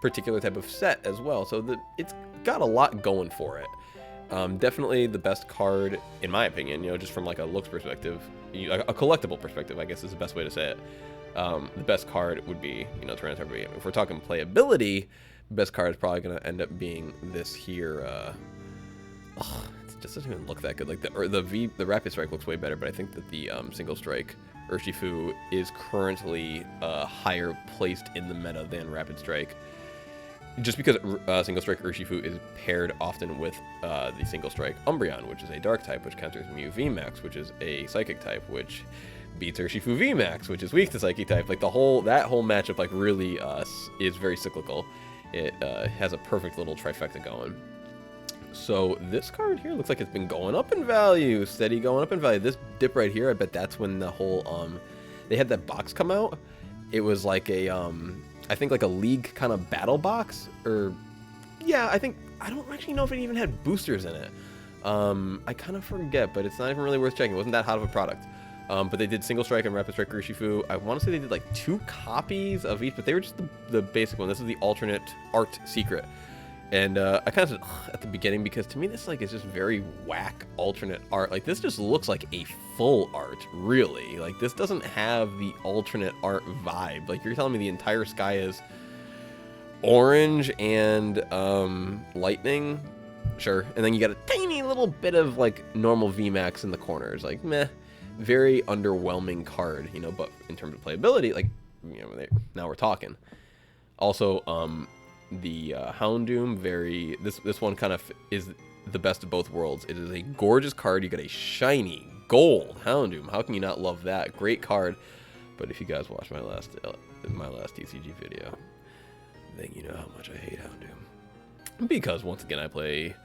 A: particular type of set as well, so it's got a lot going for it. Definitely the best card, in my opinion, you know, just from like a looks perspective, a collectible perspective, I guess is the best way to say it. The best card would be, you know, Charizard V. If we're talking playability, the best card is probably going to end up being this here. It just doesn't even look that good. Like the Rapid Strike looks way better, but I think that the Single Strike Urshifu is currently higher placed in the meta than Rapid Strike. Just because Single Strike Urshifu is paired often with the Single Strike Umbreon, which is a Dark type, which counters Mew V-Max, which is a Psychic type, which beats Urshifu V-Max, which is weak to Psychic type. Like that whole matchup, like really is very cyclical. It has a perfect little trifecta going. So this card here looks like it's been going up in value, steady going up in value. This dip right here, I bet that's when the whole they had that box come out. It was like a I think like a league kind of battle box, or yeah, I don't actually know if it even had boosters in it. I kind of forget, but it's not even really worth checking. It wasn't that hot of a product. But they did Single Strike and Rapid Strike Urshifu. I want to say they did like 2 copies of each, but they were just the basic one. This is the alternate art secret. And I kind of said at the beginning, because to me this like is just very whack alternate art. Like this just looks like a full art, really. Like this doesn't have the alternate art vibe. Like you're telling me the entire sky is orange and lightning, sure. And then you got a tiny little bit of like normal VMAX in the corners. Like meh, very underwhelming card, you know. But in terms of playability, like you know, now we're talking. Also, the Hound Doom, this one kind of is the best of both worlds. It is a gorgeous card. You got a shiny gold Hound Doom. How can you not love that? Great card. But if you guys watched my last TCG video, then you know how much I hate Hound Doom. Because once again I play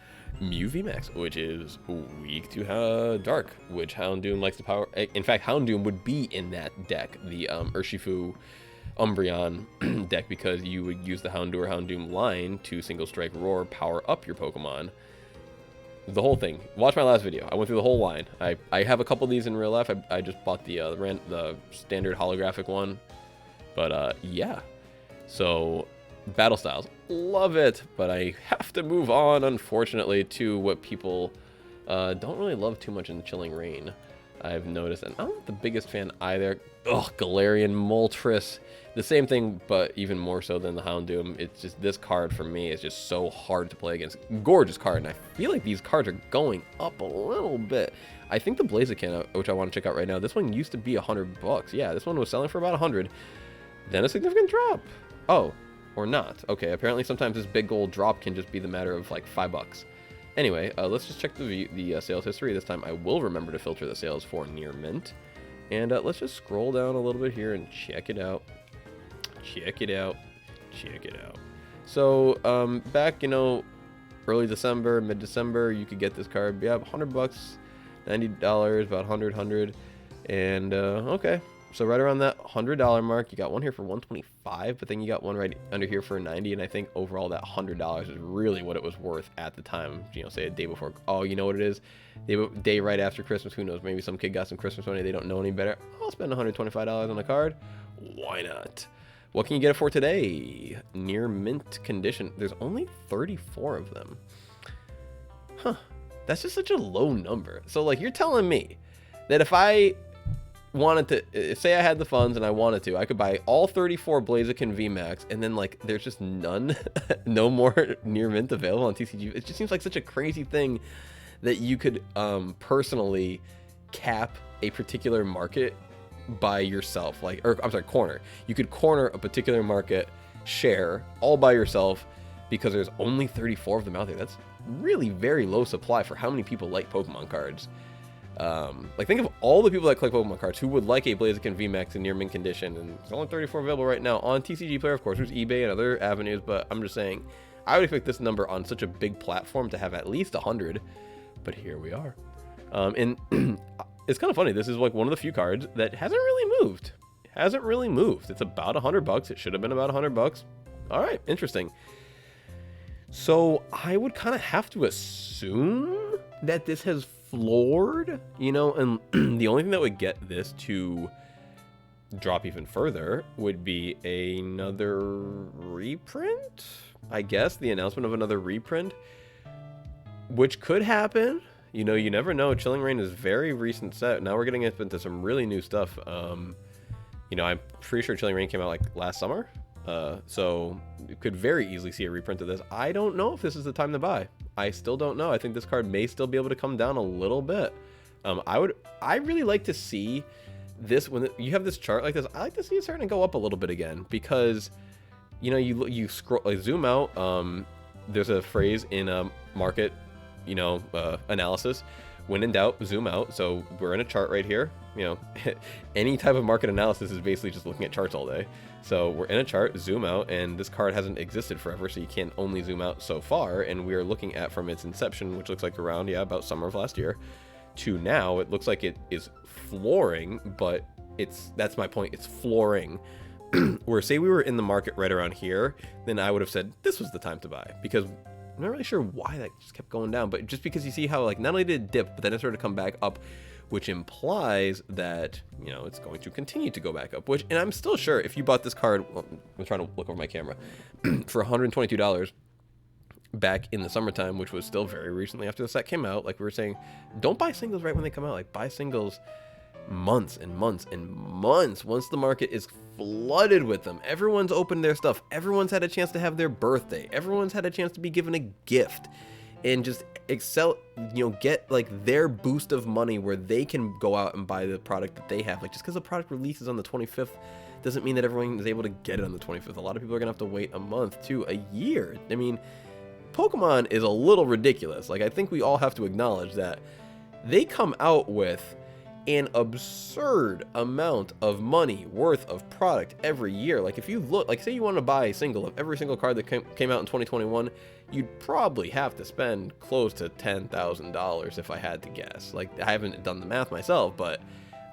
A: Mew VMAX, which is weak to Dark, which Hound Doom likes to power. In fact, Hound Doom would be in that deck, the Urshifu Umbreon deck, because you would use the Hound Doom line to Single Strike Roar, power up your Pokemon. The whole thing. Watch my last video. I went through the whole line. I have a couple of these in real life. I just bought the standard holographic one. But yeah. So battle styles, love it. But I have to move on, unfortunately, to what people don't really love too much in Chilling Reign, I've noticed. And I'm not the biggest fan either. Ugh, Galarian Moltres. The same thing, but even more so than the Hound Doom. It's just, this card for me is just so hard to play against. Gorgeous card, and I feel like these cards are going up a little bit. I think the Blaziken, which I want to check out right now, this one used to be $100. Yeah, this one was selling for about 100. Then a significant drop. Oh, or not. Okay, apparently sometimes this big gold drop can just be the matter of like $5. Anyway, let's just check the sales history. This time I will remember to filter the sales for near mint. And let's just scroll down a little bit here and check it out. Check it out. Check it out. So, back, you know, early December, mid-December, you could get this card. Yeah, $100, $90, about 100. And, okay. So right around that $100 mark, you got one here for $125, but then you got one right under here for $90, and I think overall that $100 is really what it was worth at the time. You know, say a day before. Oh, you know what it is? Day right after Christmas. Who knows? Maybe some kid got some Christmas money. They don't know any better. I'll spend $125 on a card. Why not? What can you get it for today? Near mint condition. There's only 34 of them. Huh. That's just such a low number. So, like, you're telling me that if I wanted to, say I had the funds and I wanted to, I could buy all 34 Blaziken VMAX, and then like there's just none, no more near mint available on TCG. It just seems like such a crazy thing that you could personally cap a particular market by yourself, like, or I'm sorry, corner. You could corner a particular market share all by yourself because there's only 34 of them out there. That's really very low supply for how many people like Pokemon cards. Like, think of all the people that collect Pokemon cards who would like a Blaziken VMAX in near mint condition, and there's only 34 available right now on TCG Player. Of course, there's eBay and other avenues, but I'm just saying, I would expect this number on such a big platform to have at least 100, but here we are. And it's kind of funny, this is like one of the few cards that hasn't really moved. It's about $100. It should have been about $100. All right, interesting. So I would kind of have to assume that this has floored, you know, and the only thing that would get this to drop even further would be another reprint, I guess, the announcement of another reprint. which could happen. You know, you never know. Chilling Reign is very recent set. Now we're getting into some really new stuff. You know, I'm pretty sure Chilling Reign came out like last summer. So you could very easily see a reprint of this. I don't know if this is the time to buy. I still don't know. I think this card may still be able to come down a little bit. I really like to see this when you have this chart like this. I like to see it starting to go up a little bit again, because you know, you scroll, like, zoom out. There's a phrase in market, you know, analysis: when in doubt, zoom out. So we're in a chart right here. You know, any type of market analysis is basically just looking at charts all day. So we're in a chart, zoom out, and this card hasn't existed forever, so you can't only zoom out so far. And we are looking at, from its inception, which looks like around, yeah, about summer of last year, to now, it looks like it is flooring, but that's my point, it's flooring. Where, say we were in the market right around here, then I would have said this was the time to buy, because I'm not really sure why that just kept going down, but just because you see how, like, not only did it dip, but then it started to come back up, which implies that, you know, it's going to continue to go back up, which, and I'm still sure if you bought this card, well, I'm trying to look over my camera, for $122 back in the summertime, which was still very recently after the set came out, like we were saying, don't buy singles right when they come out. Like, buy singles months and months and months once the market is flooded with them. Everyone's opened their stuff. Everyone's had a chance to have their birthday. Everyone's had a chance to be given a gift and just excel, you know, get like their boost of money where they can go out and buy the product that they have. Like, just because the product releases on the 25th doesn't mean that everyone is able to get it on the 25th. A lot of people are gonna have to wait a month to a year. I mean, Pokemon is a little ridiculous. Like, I think we all have to acknowledge that they come out with an absurd amount of money worth of product every year. Like, if you look, like, say you want to buy a single of every single card that came out in 2021, you'd probably have to spend close to $10,000 if I had to guess. Like, I haven't done the math myself, but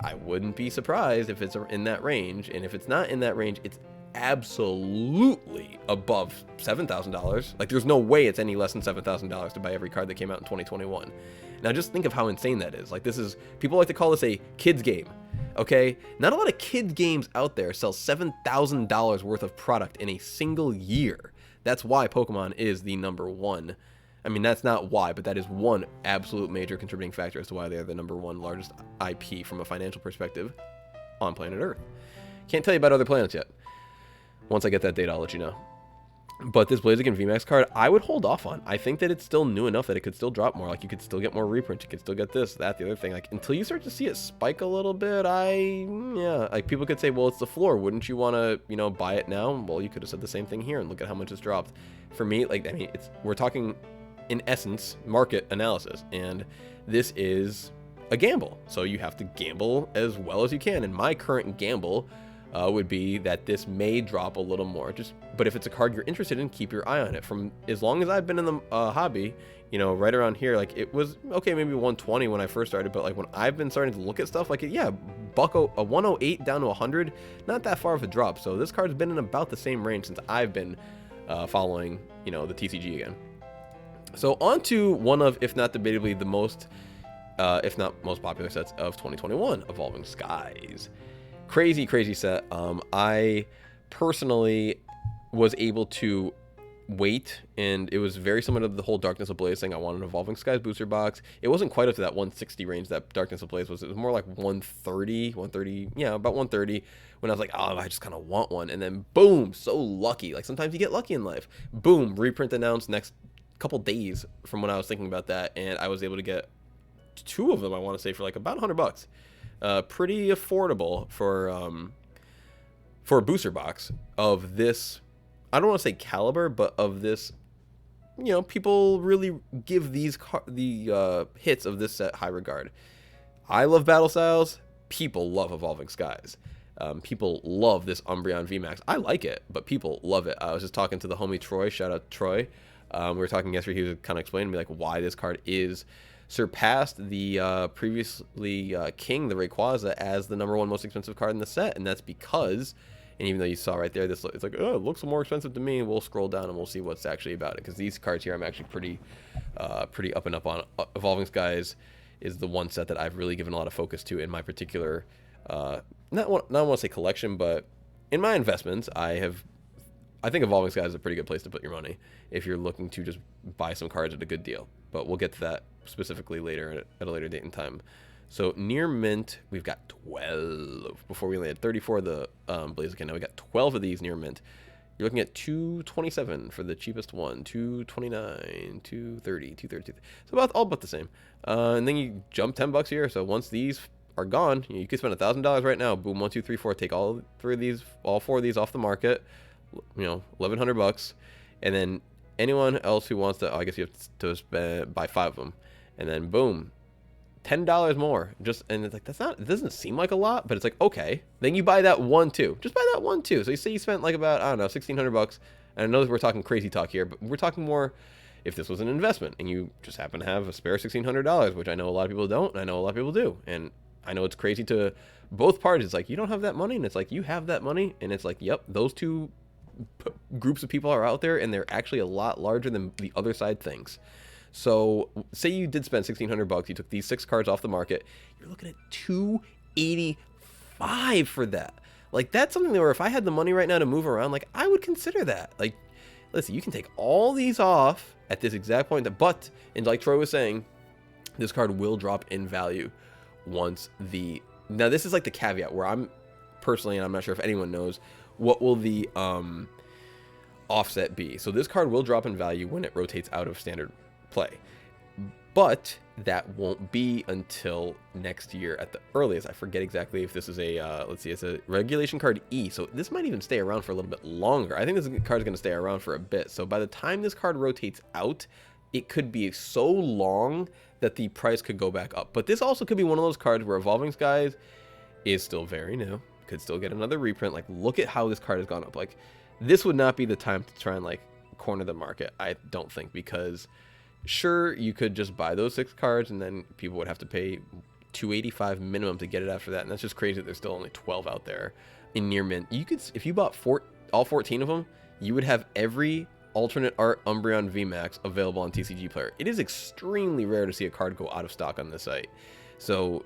A: I wouldn't be surprised if it's in that range. And if it's not in that range, it's absolutely above $7,000. Like, there's no way it's any less than $7,000 to buy every card that came out in 2021. Now just think of how insane that is. Like, this is, people like to call this a kids game, okay? Not a lot of kids games out there sell $7,000 worth of product in a single year. That's why Pokemon is the number one. I mean, that's not why, but that is one absolute major contributing factor as to why they're the number one largest IP from a financial perspective on planet Earth. Can't tell you about other planets yet. Once I get that data, I'll let you know. But this Blaziken VMAX card, I would hold off on. I think that it's still new enough that it could still drop more. Like, you could still get more reprints. You could still get this, that, the other thing. Like, until you start to see it spike a little bit, yeah. Like, people could say, well, it's the floor. Wouldn't you want to, you know, buy it now? Well, you could have said the same thing here and look at how much it's dropped. For me, like, I mean, we're talking, in essence, market analysis. And this is a gamble. So you have to gamble as well as you can. And my current gamble would be that this may drop a little more. But if it's a card you're interested in, keep your eye on it. From as long as I've been in the hobby, you know, right around here, like, it was okay, maybe 120 when I first started, but like when I've been starting to look at stuff, like, yeah, a 108 down to 100, not that far of a drop. So this card's been in about the same range since I've been following, you know, the TCG again. So on to one of, if not debatably, the most, if not most popular sets of 2021, Evolving Skies. Crazy set. I personally was able to wait, and it was very similar to the whole Darkness Ablaze thing. I wanted an Evolving Skies booster box. It wasn't quite up to that 160 range that Darkness Ablaze was. It was more like 130, yeah, about 130, when I was like, oh, I just kind of want one. And then boom, so lucky. Like, sometimes you get lucky in life. Boom, reprint announced next couple days from when I was thinking about that, and I was able to get two of them, I want to say, for like about $100. Pretty affordable for a booster box of this, I don't want to say caliber, but of this, you know, people really give the hits of this set high regard. I love battle styles. People love Evolving Skies. People love this Umbreon VMAX. I like it, but people love it. I was just talking to the homie Troy. Shout out Troy. We were talking yesterday. He was kind of explaining to me like why this card is surpassed the previously King, the Rayquaza, as the #1 most expensive card in the set. And that's because, and even though you saw right there, it's like, oh, it looks more expensive to me, we'll scroll down and we'll see what's actually about it, because these cards here I'm actually pretty up and up on. Evolving Skies is the one set that I've really given a lot of focus to in my particular not want to say collection, but in my investments. I think Evolving Skies is a pretty good place to put your money if you're looking to just buy some cards at a good deal. But we'll get to that specifically later at a later date and time. So near mint, we've got 12. Before we only had 34 of the Blaziken. Now we got 12 of these near mint. You're looking at 227 for the cheapest one, 229, 230, 232. So all about the same. And then you jump $10 here. So once these are gone, you could spend $1,000 right now. Boom, 1, 2, 3, 4. Take all four of these off the market. $1,100, and then anyone else who wants to, I guess you have to buy 5 of them, and then boom, $10 more. And it's like, it doesn't seem like a lot, but it's like, okay, then you buy that one too. Just buy that one too. So you say you spent like about, I don't know, $1,600. And I know we're talking crazy talk here, but we're talking more if this was an investment and you just happen to have a spare $1,600, which I know a lot of people don't, and I know a lot of people do. And I know it's crazy to both parties. It's like, you don't have that money, and it's like, you have that money, and it's like, yep, those two groups of people are out there, and they're actually a lot larger than the other side thinks. So say you did spend $1,600, you took these 6 cards off the market, you're looking at $285 for that. Like, that's something where if I had the money right now to move around, like, I would consider that. Like, listen, you can take all these off at this exact point, but, and like Troy was saying, this card will drop in value once now this is like the caveat where I'm personally, and I'm not sure if anyone knows, what will the offset be. So this card will drop in value when it rotates out of standard play, but that won't be until next year at the earliest. I forget exactly if this is a let's see, it's a regulation card E, so this might even stay around for a little bit longer. I think this card is going to stay around for a bit, so by the time this card rotates out, it could be so long that the price could go back up. But this also could be one of those cards where Evolving Skies is still very new, could still get another reprint. Like, look at how this card has gone up. Like, this would not be the time to try and like corner the market, I don't think, because sure, you could just buy those 6 cards and then people would have to pay $285 minimum to get it after that, and that's just crazy that there's still only 12 out there in near mint. You could, if you bought all 14 of them, you would have every alternate art Umbreon VMAX available on TCG Player. It is extremely rare to see a card go out of stock on this site, so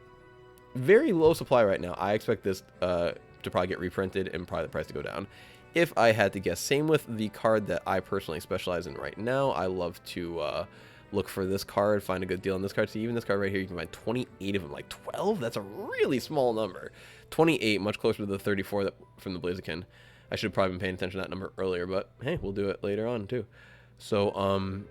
A: very low supply right now. I expect this to probably get reprinted and probably the price to go down, if I had to guess. Same with the card that I personally specialize in right now. I love to look for this card, find a good deal on this card. So even this card right here, you can find 28 of them. Like 12, that's a really small number. 28, much closer to the 34 that from the Blaziken. I should have probably been paying attention to that number earlier, but hey, we'll do it later on too. So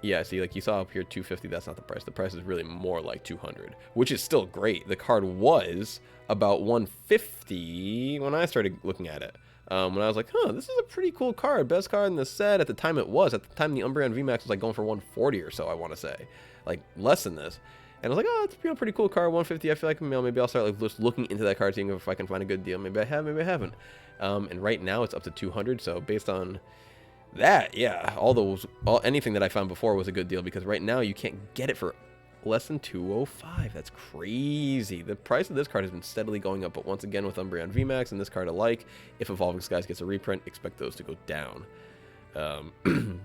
A: yeah, see, like you saw up here, 250, that's not the price. The price is really more like 200, which is still great. The card was about 150 when I started looking at it. When I was like, huh, this is a pretty cool card. Best card in the set. At the time it was. At the time the Umbreon VMAX was like going for 140 or so, I want to say. Like less than this. And I was like, oh, it's a pretty cool card, 150. I feel like maybe I'll start like just looking into that card, seeing if I can find a good deal. Maybe I have, maybe I haven't. And right now it's up to 200. So based on that, yeah, anything that I found before was a good deal, because right now you can't get it for less than 205. That's crazy. The price of this card has been steadily going up, but once again with Umbreon VMAX and this card alike, if Evolving Skies gets a reprint, expect those to go down.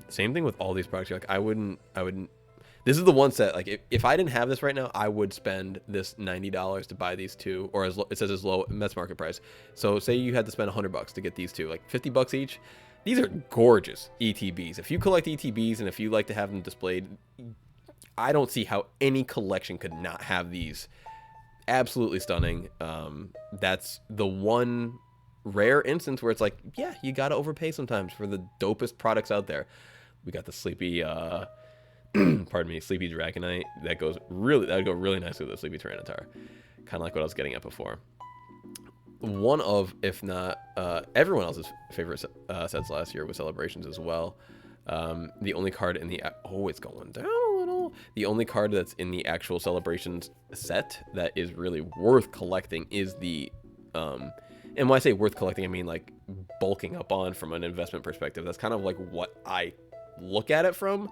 A: Same thing with all these products. Like I wouldn't this is the one set, like if I didn't have this right now, I would spend this $90 to buy these two, or it says as low Mets market price. So say you had to spend $100 to get these two, like $50 each. These are gorgeous ETBs. If you collect ETBs and if you like to have them displayed, I don't see how any collection could not have these. Absolutely stunning. That's the one rare instance where it's like, yeah, you gotta overpay sometimes for the dopest products out there. We got the Sleepy, pardon me, Sleepy Dragonite. That would go really nicely with the Sleepy Tyranitar. Kind of like what I was getting at before. One of, if not everyone else's favorite sets last year was Celebrations as well. The only card in the it's going down a little. The only card that's in the actual Celebrations set that is really worth collecting is the and when I say worth collecting, I mean like bulking up on from an investment perspective. That's kind of like what I look at it from.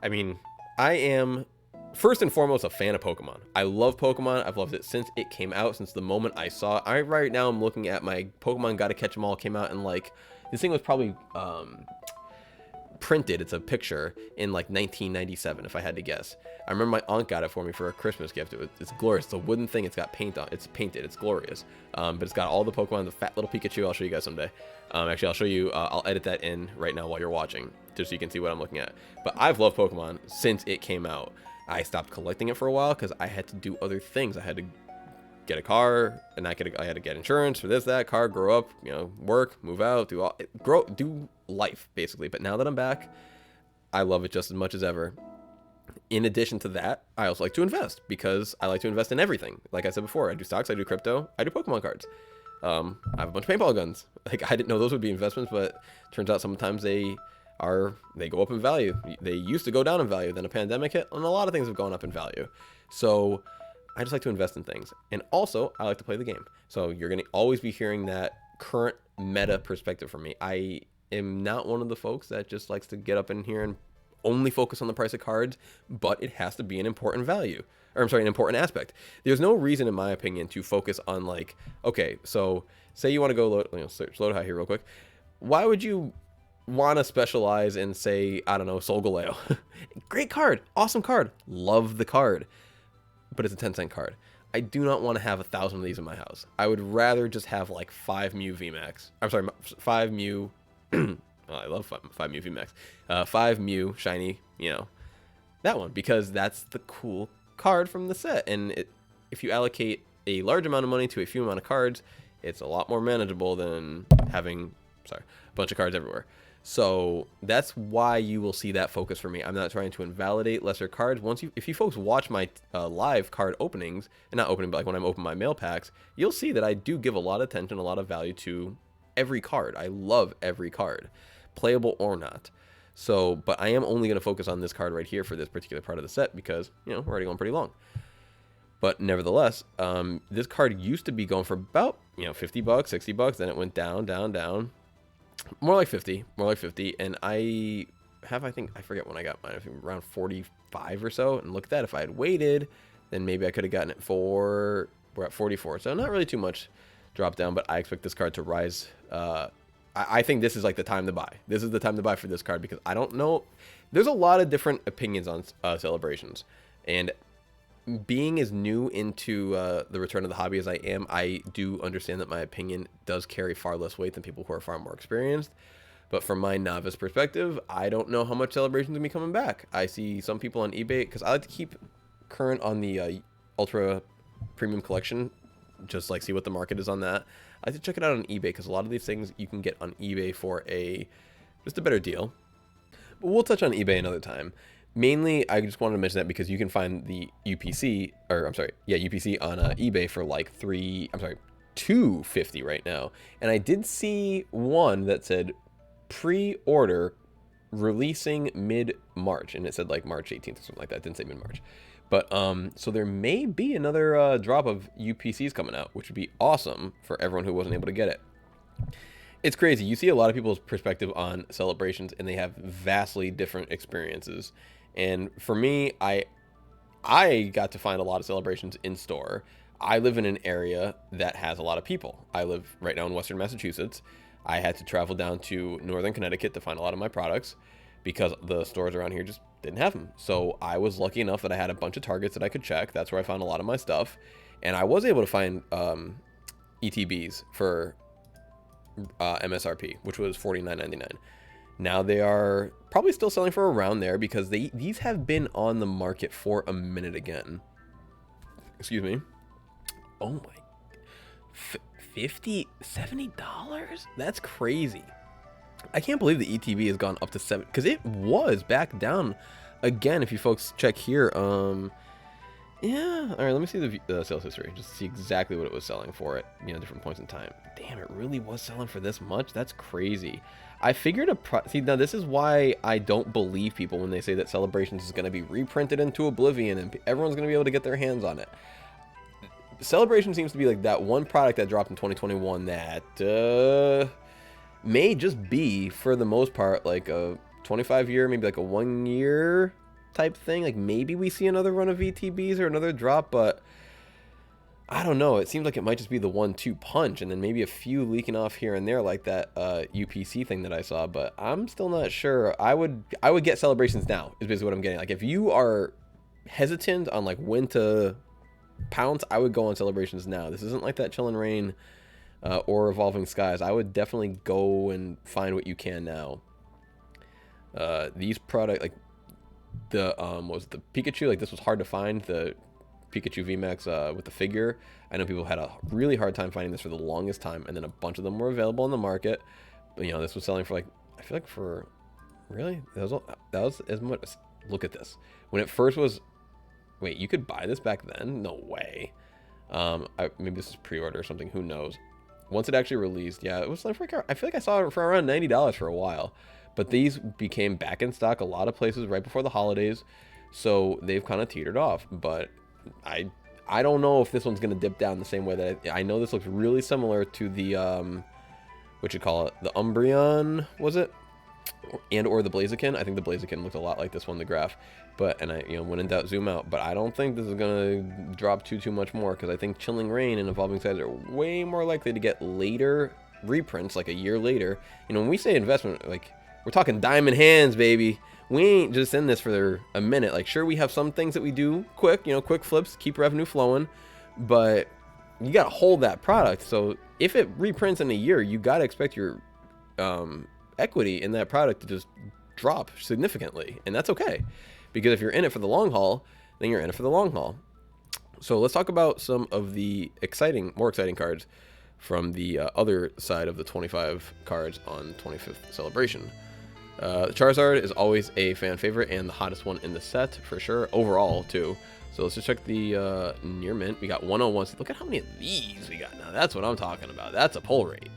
A: I mean, I am first and foremost a fan of Pokemon. I love Pokemon. I've loved it since it came out, since the moment I saw it. Right now I'm looking at my Pokemon Gotta Catch 'Em All. Came out, and like this thing was probably printed. It's a picture in like 1997, if I had to guess. I remember my aunt got it for me for a Christmas gift. It's glorious. It's a wooden thing. It's got paint on. It's painted. It's glorious. But it's got all the Pokemon, the fat little Pikachu. I'll show you guys someday. Actually, I'll show you. I'll edit that in right now while you're watching, just so you can see what I'm looking at. But I've loved Pokemon since it came out. I stopped collecting it for a while because I had to do other things. I had to get a car, and I had to get insurance for this, that, car, grow up, work, move out, do life basically. But now that I'm back, I love it just as much as ever. In addition to that, I also like to invest because I like to invest in everything. Like I said before, I do stocks, I do crypto, I do Pokemon cards. I have a bunch of paintball guns. Like, I didn't know those would be investments, but turns out sometimes they go up in value. They used to go down in value, then a pandemic hit, and a lot of things have gone up in value. So I just like to invest in things. And also, I like to play the game. So you're going to always be hearing that current meta perspective from me. I am not one of the folks that just likes to get up in here and only focus on the price of cards, but it has to be an important value. Or I'm sorry, an important aspect. There's no reason, in my opinion, to focus on like, okay, so say you want to go load high here real quick. Why would you want to specialize in, say, I don't know, Solgaleo? Great card, awesome card, love the card, but it's a 10-cent card. I do not want to have 1,000 of these in my house. I would rather just have like 5 Mew VMAX. I'm sorry, 5 Mew. Oh, I love 5 Mew VMAX. 5 Mew shiny, that one, because that's the cool card from the set. And if you allocate a large amount of money to a few amount of cards, it's a lot more manageable than having a bunch of cards everywhere. So that's why you will see that focus for me. I'm not trying to invalidate lesser cards. If you folks watch my live card openings, and not opening, but like when I'm opening my mail packs, you'll see that I do give a lot of attention, a lot of value to every card. I love every card, playable or not. So, but I am only going to focus on this card right here for this particular part of the set because, we're already going pretty long. But nevertheless, this card used to be going for about, $50, $60. Then it went down, down, down. More like 50, and I forget when I got mine, I think around 45 or so, and look at that, if I had waited, then maybe I could have gotten it we're at 44, so not really too much drop down, but I expect this card to rise. I think this is like the time to buy. This is the time to buy for this card, because I don't know, there's a lot of different opinions on celebrations, and being as new into the return of the hobby as I am, I do understand that my opinion does carry far less weight than people who are far more experienced. But from my novice perspective, I don't know how much celebrations will be coming back. I see some people on eBay, because I like to keep current on the ultra premium collection, just like see what the market is on that. I like to check it out on eBay, because a lot of these things you can get on eBay for just a better deal. But we'll touch on eBay another time. Mainly, I just wanted to mention that because you can find the UPC on eBay for like $250 right now. And I did see one that said pre-order releasing mid-March, and it said like March 18th or something like that. It didn't say mid-March. But so there may be another drop of UPCs coming out, which would be awesome for everyone who wasn't able to get it. It's crazy. You see a lot of people's perspective on celebrations, and they have vastly different experiences. And for me, I got to find a lot of celebrations in store. I live in an area that has a lot of people. I live right now in Western Massachusetts. I had to travel down to Northern Connecticut to find a lot of my products because the stores around here just didn't have them. So I was lucky enough that I had a bunch of Targets that I could check. That's where I found a lot of my stuff. And I was able to find ETBs for MSRP, which was $49.99. Now they are probably still selling for around there because these have been on the market for a minute again. Excuse me. Oh my, $70? That's crazy. I can't believe the ETB has gone up to 7 because it was back down again. If you folks check here, yeah. All right, let me see the sales history just to see exactly what it was selling for at different points in time. Damn, it really was selling for this much. That's crazy. I figured see, now this is why I don't believe people when they say that Celebrations is going to be reprinted into oblivion and everyone's going to be able to get their hands on it. Celebration seems to be like that one product that dropped in 2021 that may just be, for the most part, like a 25-year, maybe like a 1-year type thing. Like maybe we see another run of VTBs or another drop, but I don't know. It seems like it might just be the 1-2 punch, and then maybe a few leaking off here and there, like that UPC thing that I saw. But I'm still not sure. I would get celebrations now. Is basically what I'm getting. Like if you are hesitant on like when to pounce, I would go on celebrations now. This isn't like that Chillin' Rain or Evolving Skies. I would definitely go and find what you can now. These product like the what was it, the Pikachu, like this was hard to find, the Pikachu V-Max with the figure. I know people had a really hard time finding this for the longest time, and then a bunch of them were available in the market. But you know, this was selling for like, I feel like for really that was as much. Look at this. When it first was, wait, you could buy this back then? No way. Maybe this is pre-order or something, who knows. Once it actually released, yeah, it was like, I feel like I saw it for around $90 for a while. But these became back in stock a lot of places right before the holidays, so they've kind of teetered off. But I don't know if this one's going to dip down the same way that I know this looks really similar to the what you call it, the Umbreon, was it? And or the Blaziken. I think the Blaziken looked a lot like this one, the graph. But, and I, you know, when in doubt, zoom out. But I don't think this is going to drop too much more, because I think Chilling Rain and Evolving Skies are way more likely to get later reprints, like a year later. You know, when we say investment, like, we're talking diamond hands, baby. We ain't just in this for a minute. Like, sure, we have some things that we do quick, you know, quick flips, keep revenue flowing, but you got to hold that product. So if it reprints in a year, you got to expect your equity in that product to just drop significantly. And that's okay, because if you're in it for the long haul, then you're in it for the long haul. So let's talk about some of the more exciting cards from the other side of the 25 cards on 25th Celebration. Charizard is always a fan favorite and the hottest one in the set for sure, overall too. So let's just check the near mint. We got 101. Look at how many of these we got now. That's what I'm talking about. That's a pull rate.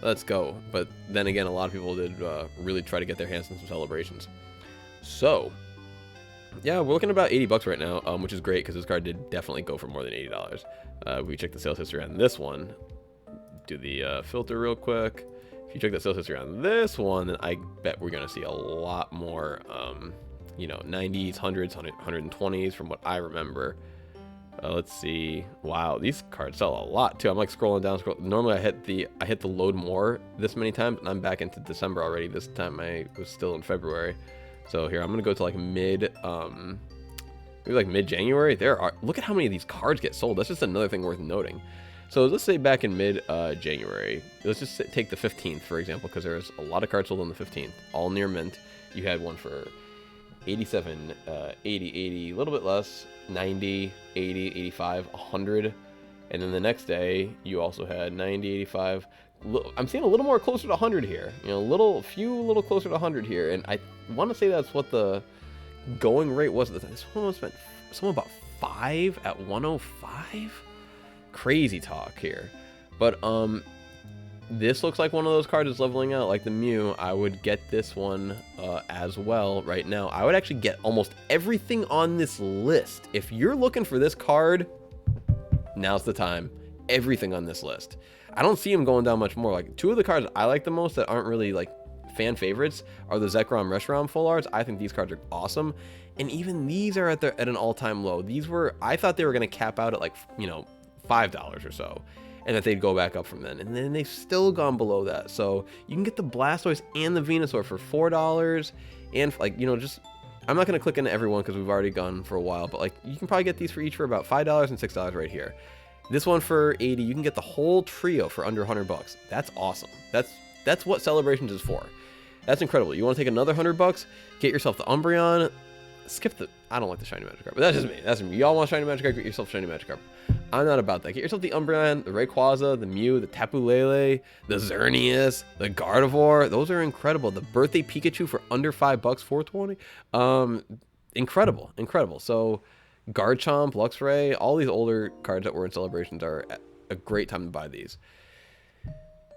A: Let's go. But then again, a lot of people did really try to get their hands on some celebrations. So yeah, we're looking at about 80 bucks right now, which is great because this card did definitely go for more than $80. We check the sales history on this one. Do the filter real quick. If you check the sales history on this one, then I bet we're going to see a lot more, you know, 90s, 100s, 120s from what I remember. Let's see. Wow, these cards sell a lot too. I'm like scrolling down. Normally I hit the load more this many times, and I'm back into December already. This time I was still in February. So here, I'm going to go to like maybe like mid-January. Look at how many of these cards get sold. That's just another thing worth noting. So let's say back in mid-January, let's just take the 15th, for example, because there's a lot of cards sold on the 15th, all near mint. You had one for 87, 80, 80, a little bit less, 90, 80, 85, 100. And then the next day, you also had 90, 85. I'm seeing a little more closer to 100 here. You know, a little closer to 100 here. And I want to say that's what the going rate was. This one was spent something about 5 at 105. Crazy talk here. But this looks like one of those cards is leveling out, like the Mew. I would get this one as well right now. I would actually get almost everything on this list. If you're looking for this card, now's the time. Everything on this list. I don't see them going down much more. Like, two of the cards I like the most that aren't really like fan favorites are the Zekrom Reshiram full arts. I think these cards are awesome, and even these are at an all-time low. I thought they were going to cap out at like, you know, $5 or so, and that they'd go back up from then, and then they've still gone below that. So you can get the Blastoise and the Venusaur for $4, and like, you know, just, I'm not going to click into everyone because we've already gone for a while, but like, you can probably get these for each for about $5 and $6 right here. This one for 80, you can get the whole trio for under 100 bucks. That's awesome. That's what Celebrations is for. That's incredible. You want to take another 100 bucks, get yourself the Umbreon, I don't like the Shiny Magikarp, but that's just me. That's me. Y'all want Shiny Magikarp, get yourself Shiny Magikarp. I'm not about that. Get yourself the Umbreon, the Rayquaza, the Mew, the Tapu Lele, the Xerneas, the Gardevoir. Those are incredible. The Birthday Pikachu for under $5, $4.20. Incredible. So Garchomp, Luxray, all these older cards that were in Celebrations are a great time to buy these.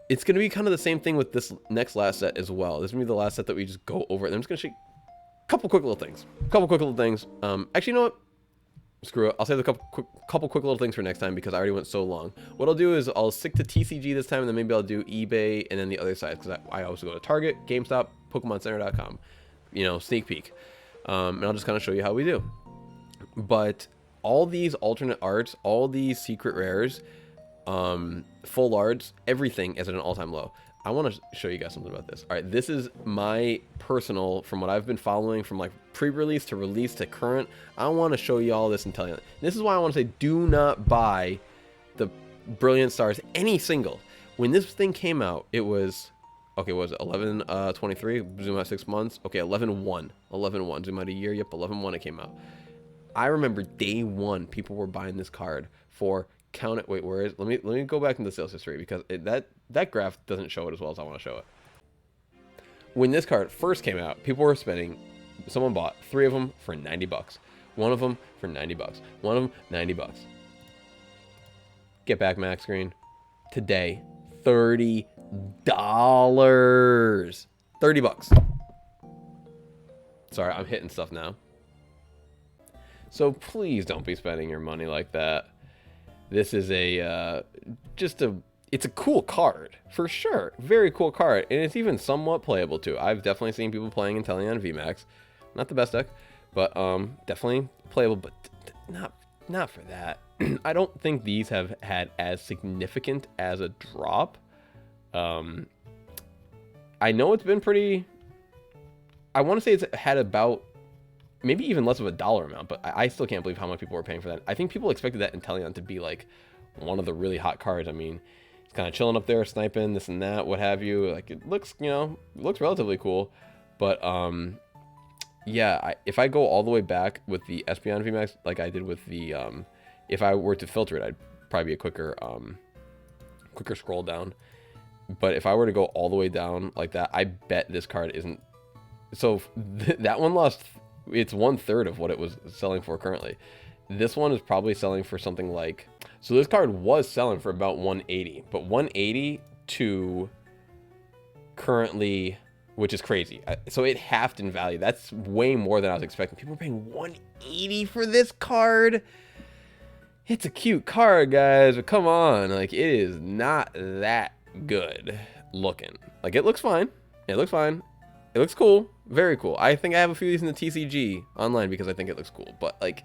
A: It's going to be kind of the same thing with this last set as well. This is going to be the last set that we just go over. And I'm just going to show you a couple quick little things. Actually, you know what? Screw it. I'll save a couple quick little things for next time because I already went so long. What I'll do is I'll stick to TCG this time, and then maybe I'll do eBay and then the other side, because I also go to Target, GameStop, PokemonCenter.com. You know, sneak peek. And I'll just kind of show you how we do. But all these alternate arts, all these secret rares, full arts, everything is at an all-time low. I want to show you guys something about this. All right, this is my personal, from what I've been following, from like pre-release to release to current. I want to show you all this and tell you. This is why I want to say, do not buy the Brilliant Stars any single. When this thing came out, it was, okay, what was it 11/23? Zoom out 6 months. Okay, 11/1. 11/1. Zoom out a year. Yep, 11/1 it came out. I remember day one, people were buying this card for, count it. Wait, where is? Let me go back into the sales history, because that graph doesn't show it as well as I want to show it. When this card first came out, people were spending. Someone bought 3 of them for 90 bucks. 1 of them for 90 bucks. 1 of them 90 bucks. Get back, Max Screen. Today, $30. 30 bucks. Sorry, I'm hitting stuff now. So please don't be spending your money like that. This is a it's a cool card for sure. Very cool card, and it's even somewhat playable too. I've definitely seen people playing Untitled VMax. Not the best deck, but definitely playable, but not for that. I don't think these have had as significant as a drop. I know it's been pretty. I want to say it's had about maybe even less of a dollar amount, but I still can't believe how much people were paying for that. I think people expected that Inteleon to be like one of the really hot cards. I mean, it's kind of chilling up there, sniping this and that, what have you. Like, it looks, you know, it looks relatively cool. But yeah, if I go all the way back with the Espeon VMAX, like I did with the, if I were to filter it, I'd probably be a quicker scroll down. But if I were to go all the way down like that, I bet this card isn't. So that one lost. It's 1/3 of what it was selling for currently. This one is probably selling for something like. So this card was selling for about 180, but 180 to currently, which is crazy. So it halved in value. That's way more than I was expecting. People are paying 180 for this card. It's a cute card, guys, but come on, like, it is not that good looking. Like, it looks fine. It looks fine. It looks cool. Very cool. I think I have a few of these in the TCG online because I think it looks cool, but like,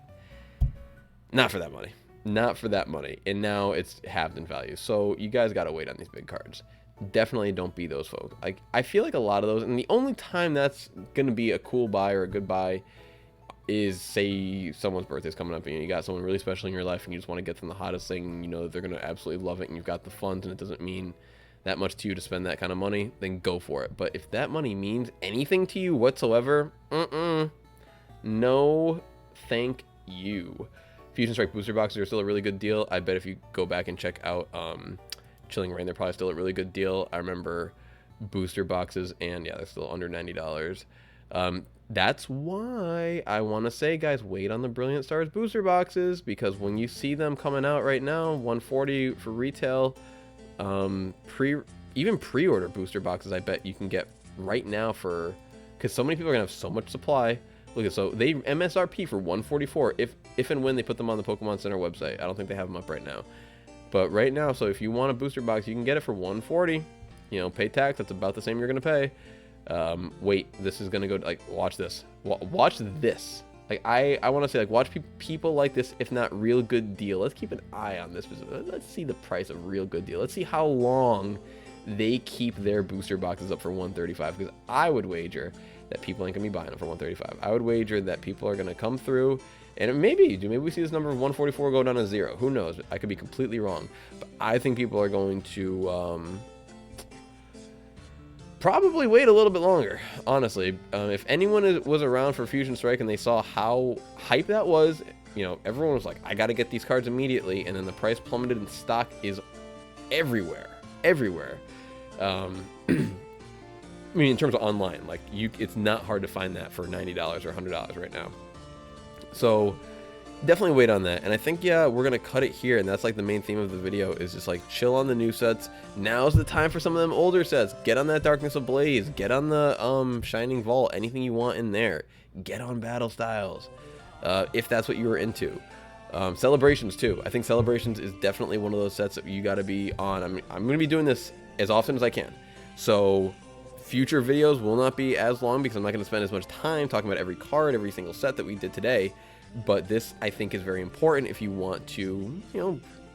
A: not for that money. Not for that money. And now it's halved in value. So you guys got to wait on these big cards. Definitely don't be those folks. Like, I feel like a lot of those, and the only time that's going to be a cool buy or a good buy is, say someone's birthday's coming up and you got someone really special in your life and you just want to get them the hottest thing, and you know that they're going to absolutely love it, and you've got the funds and it doesn't mean that much to you to spend that kind of money, then go for it. But if that money means anything to you whatsoever, no thank you. Fusion Strike booster boxes are still a really good deal. I bet if you go back and check out Chilling Reign, they're probably still a really good deal. I remember booster boxes, and yeah, they're still under $90. That's why I want to say, guys, wait on the Brilliant Stars booster boxes, because when you see them coming out right now, 140 for retail, even pre-order booster boxes, I bet you can get right now for, because so many people are gonna have so much supply. Look at, so they MSRP for 144 if and when they put them on the Pokemon Center website. I don't think they have them up right now, but right now, so if you want a booster box, you can get it for 140. You know, pay tax, that's about the same you're gonna pay. Wait, this is gonna go, like, watch this. Watch this. Like, I want to say, like, watch people like this, if not Real Good Deal. Let's keep an eye on this. Let's see the price of Real Good Deal. Let's see how long they keep their booster boxes up for 135, because I would wager that people ain't gonna be buying them for 135. I would wager that people are gonna come through, and maybe we see this number of 144 go down to 0. Who knows? I could be completely wrong, but I think people are going to probably wait a little bit longer, honestly. If anyone was around for Fusion Strike and they saw how hype that was, you know, everyone was like, I got to get these cards immediately, and then the price plummeted and stock is everywhere. I mean, in terms of online, like, it's not hard to find that for $90 or $100 right now. So definitely wait on that. And I think, yeah, we're gonna cut it here, and that's like the main theme of the video, is just like chill on the new sets. Now's the time for some of them older sets. Get on that Darkness Ablaze, get on the Shining Vault, anything you want in there. Get on Battle Styles, if that's what you were into. Celebrations too. I think Celebrations is definitely one of those sets that you got to be on. I'm gonna be doing this as often as I can, so future videos will not be as long because I'm not going to spend as much time talking about every card, every single set that we did today. but this I think is very important if you want to,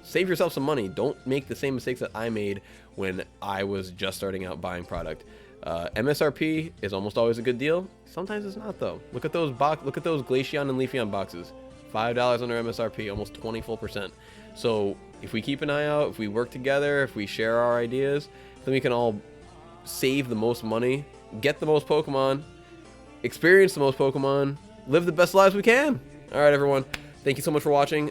A: save yourself some money. Don't make the same mistakes that I made when I was just starting out buying product. MSRP is almost always a good deal. Sometimes it's not though. Look at those Glaceon and Leafeon boxes. $5 under MSRP, almost 20 full percent. So if we keep an eye out, if we work together, if we share our ideas, then we can all save the most money, get the most Pokemon, experience the most Pokemon, live the best lives we can. All right, everyone. Thank you so much for watching.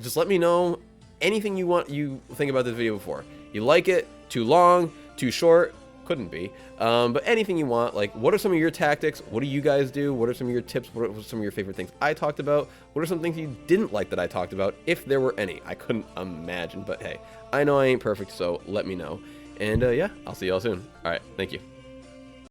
A: Just let me know anything you think about this video before. You like it? Too long? Too short? Couldn't be. But anything you want, like what are some of your tactics? What do you guys do? What are some of your tips? What are some of your favorite things I talked about? What are some things you didn't like that I talked about, if there were any? I couldn't imagine, but hey, I know I ain't perfect, so let me know. And yeah, I'll see y'all soon. All right, thank you.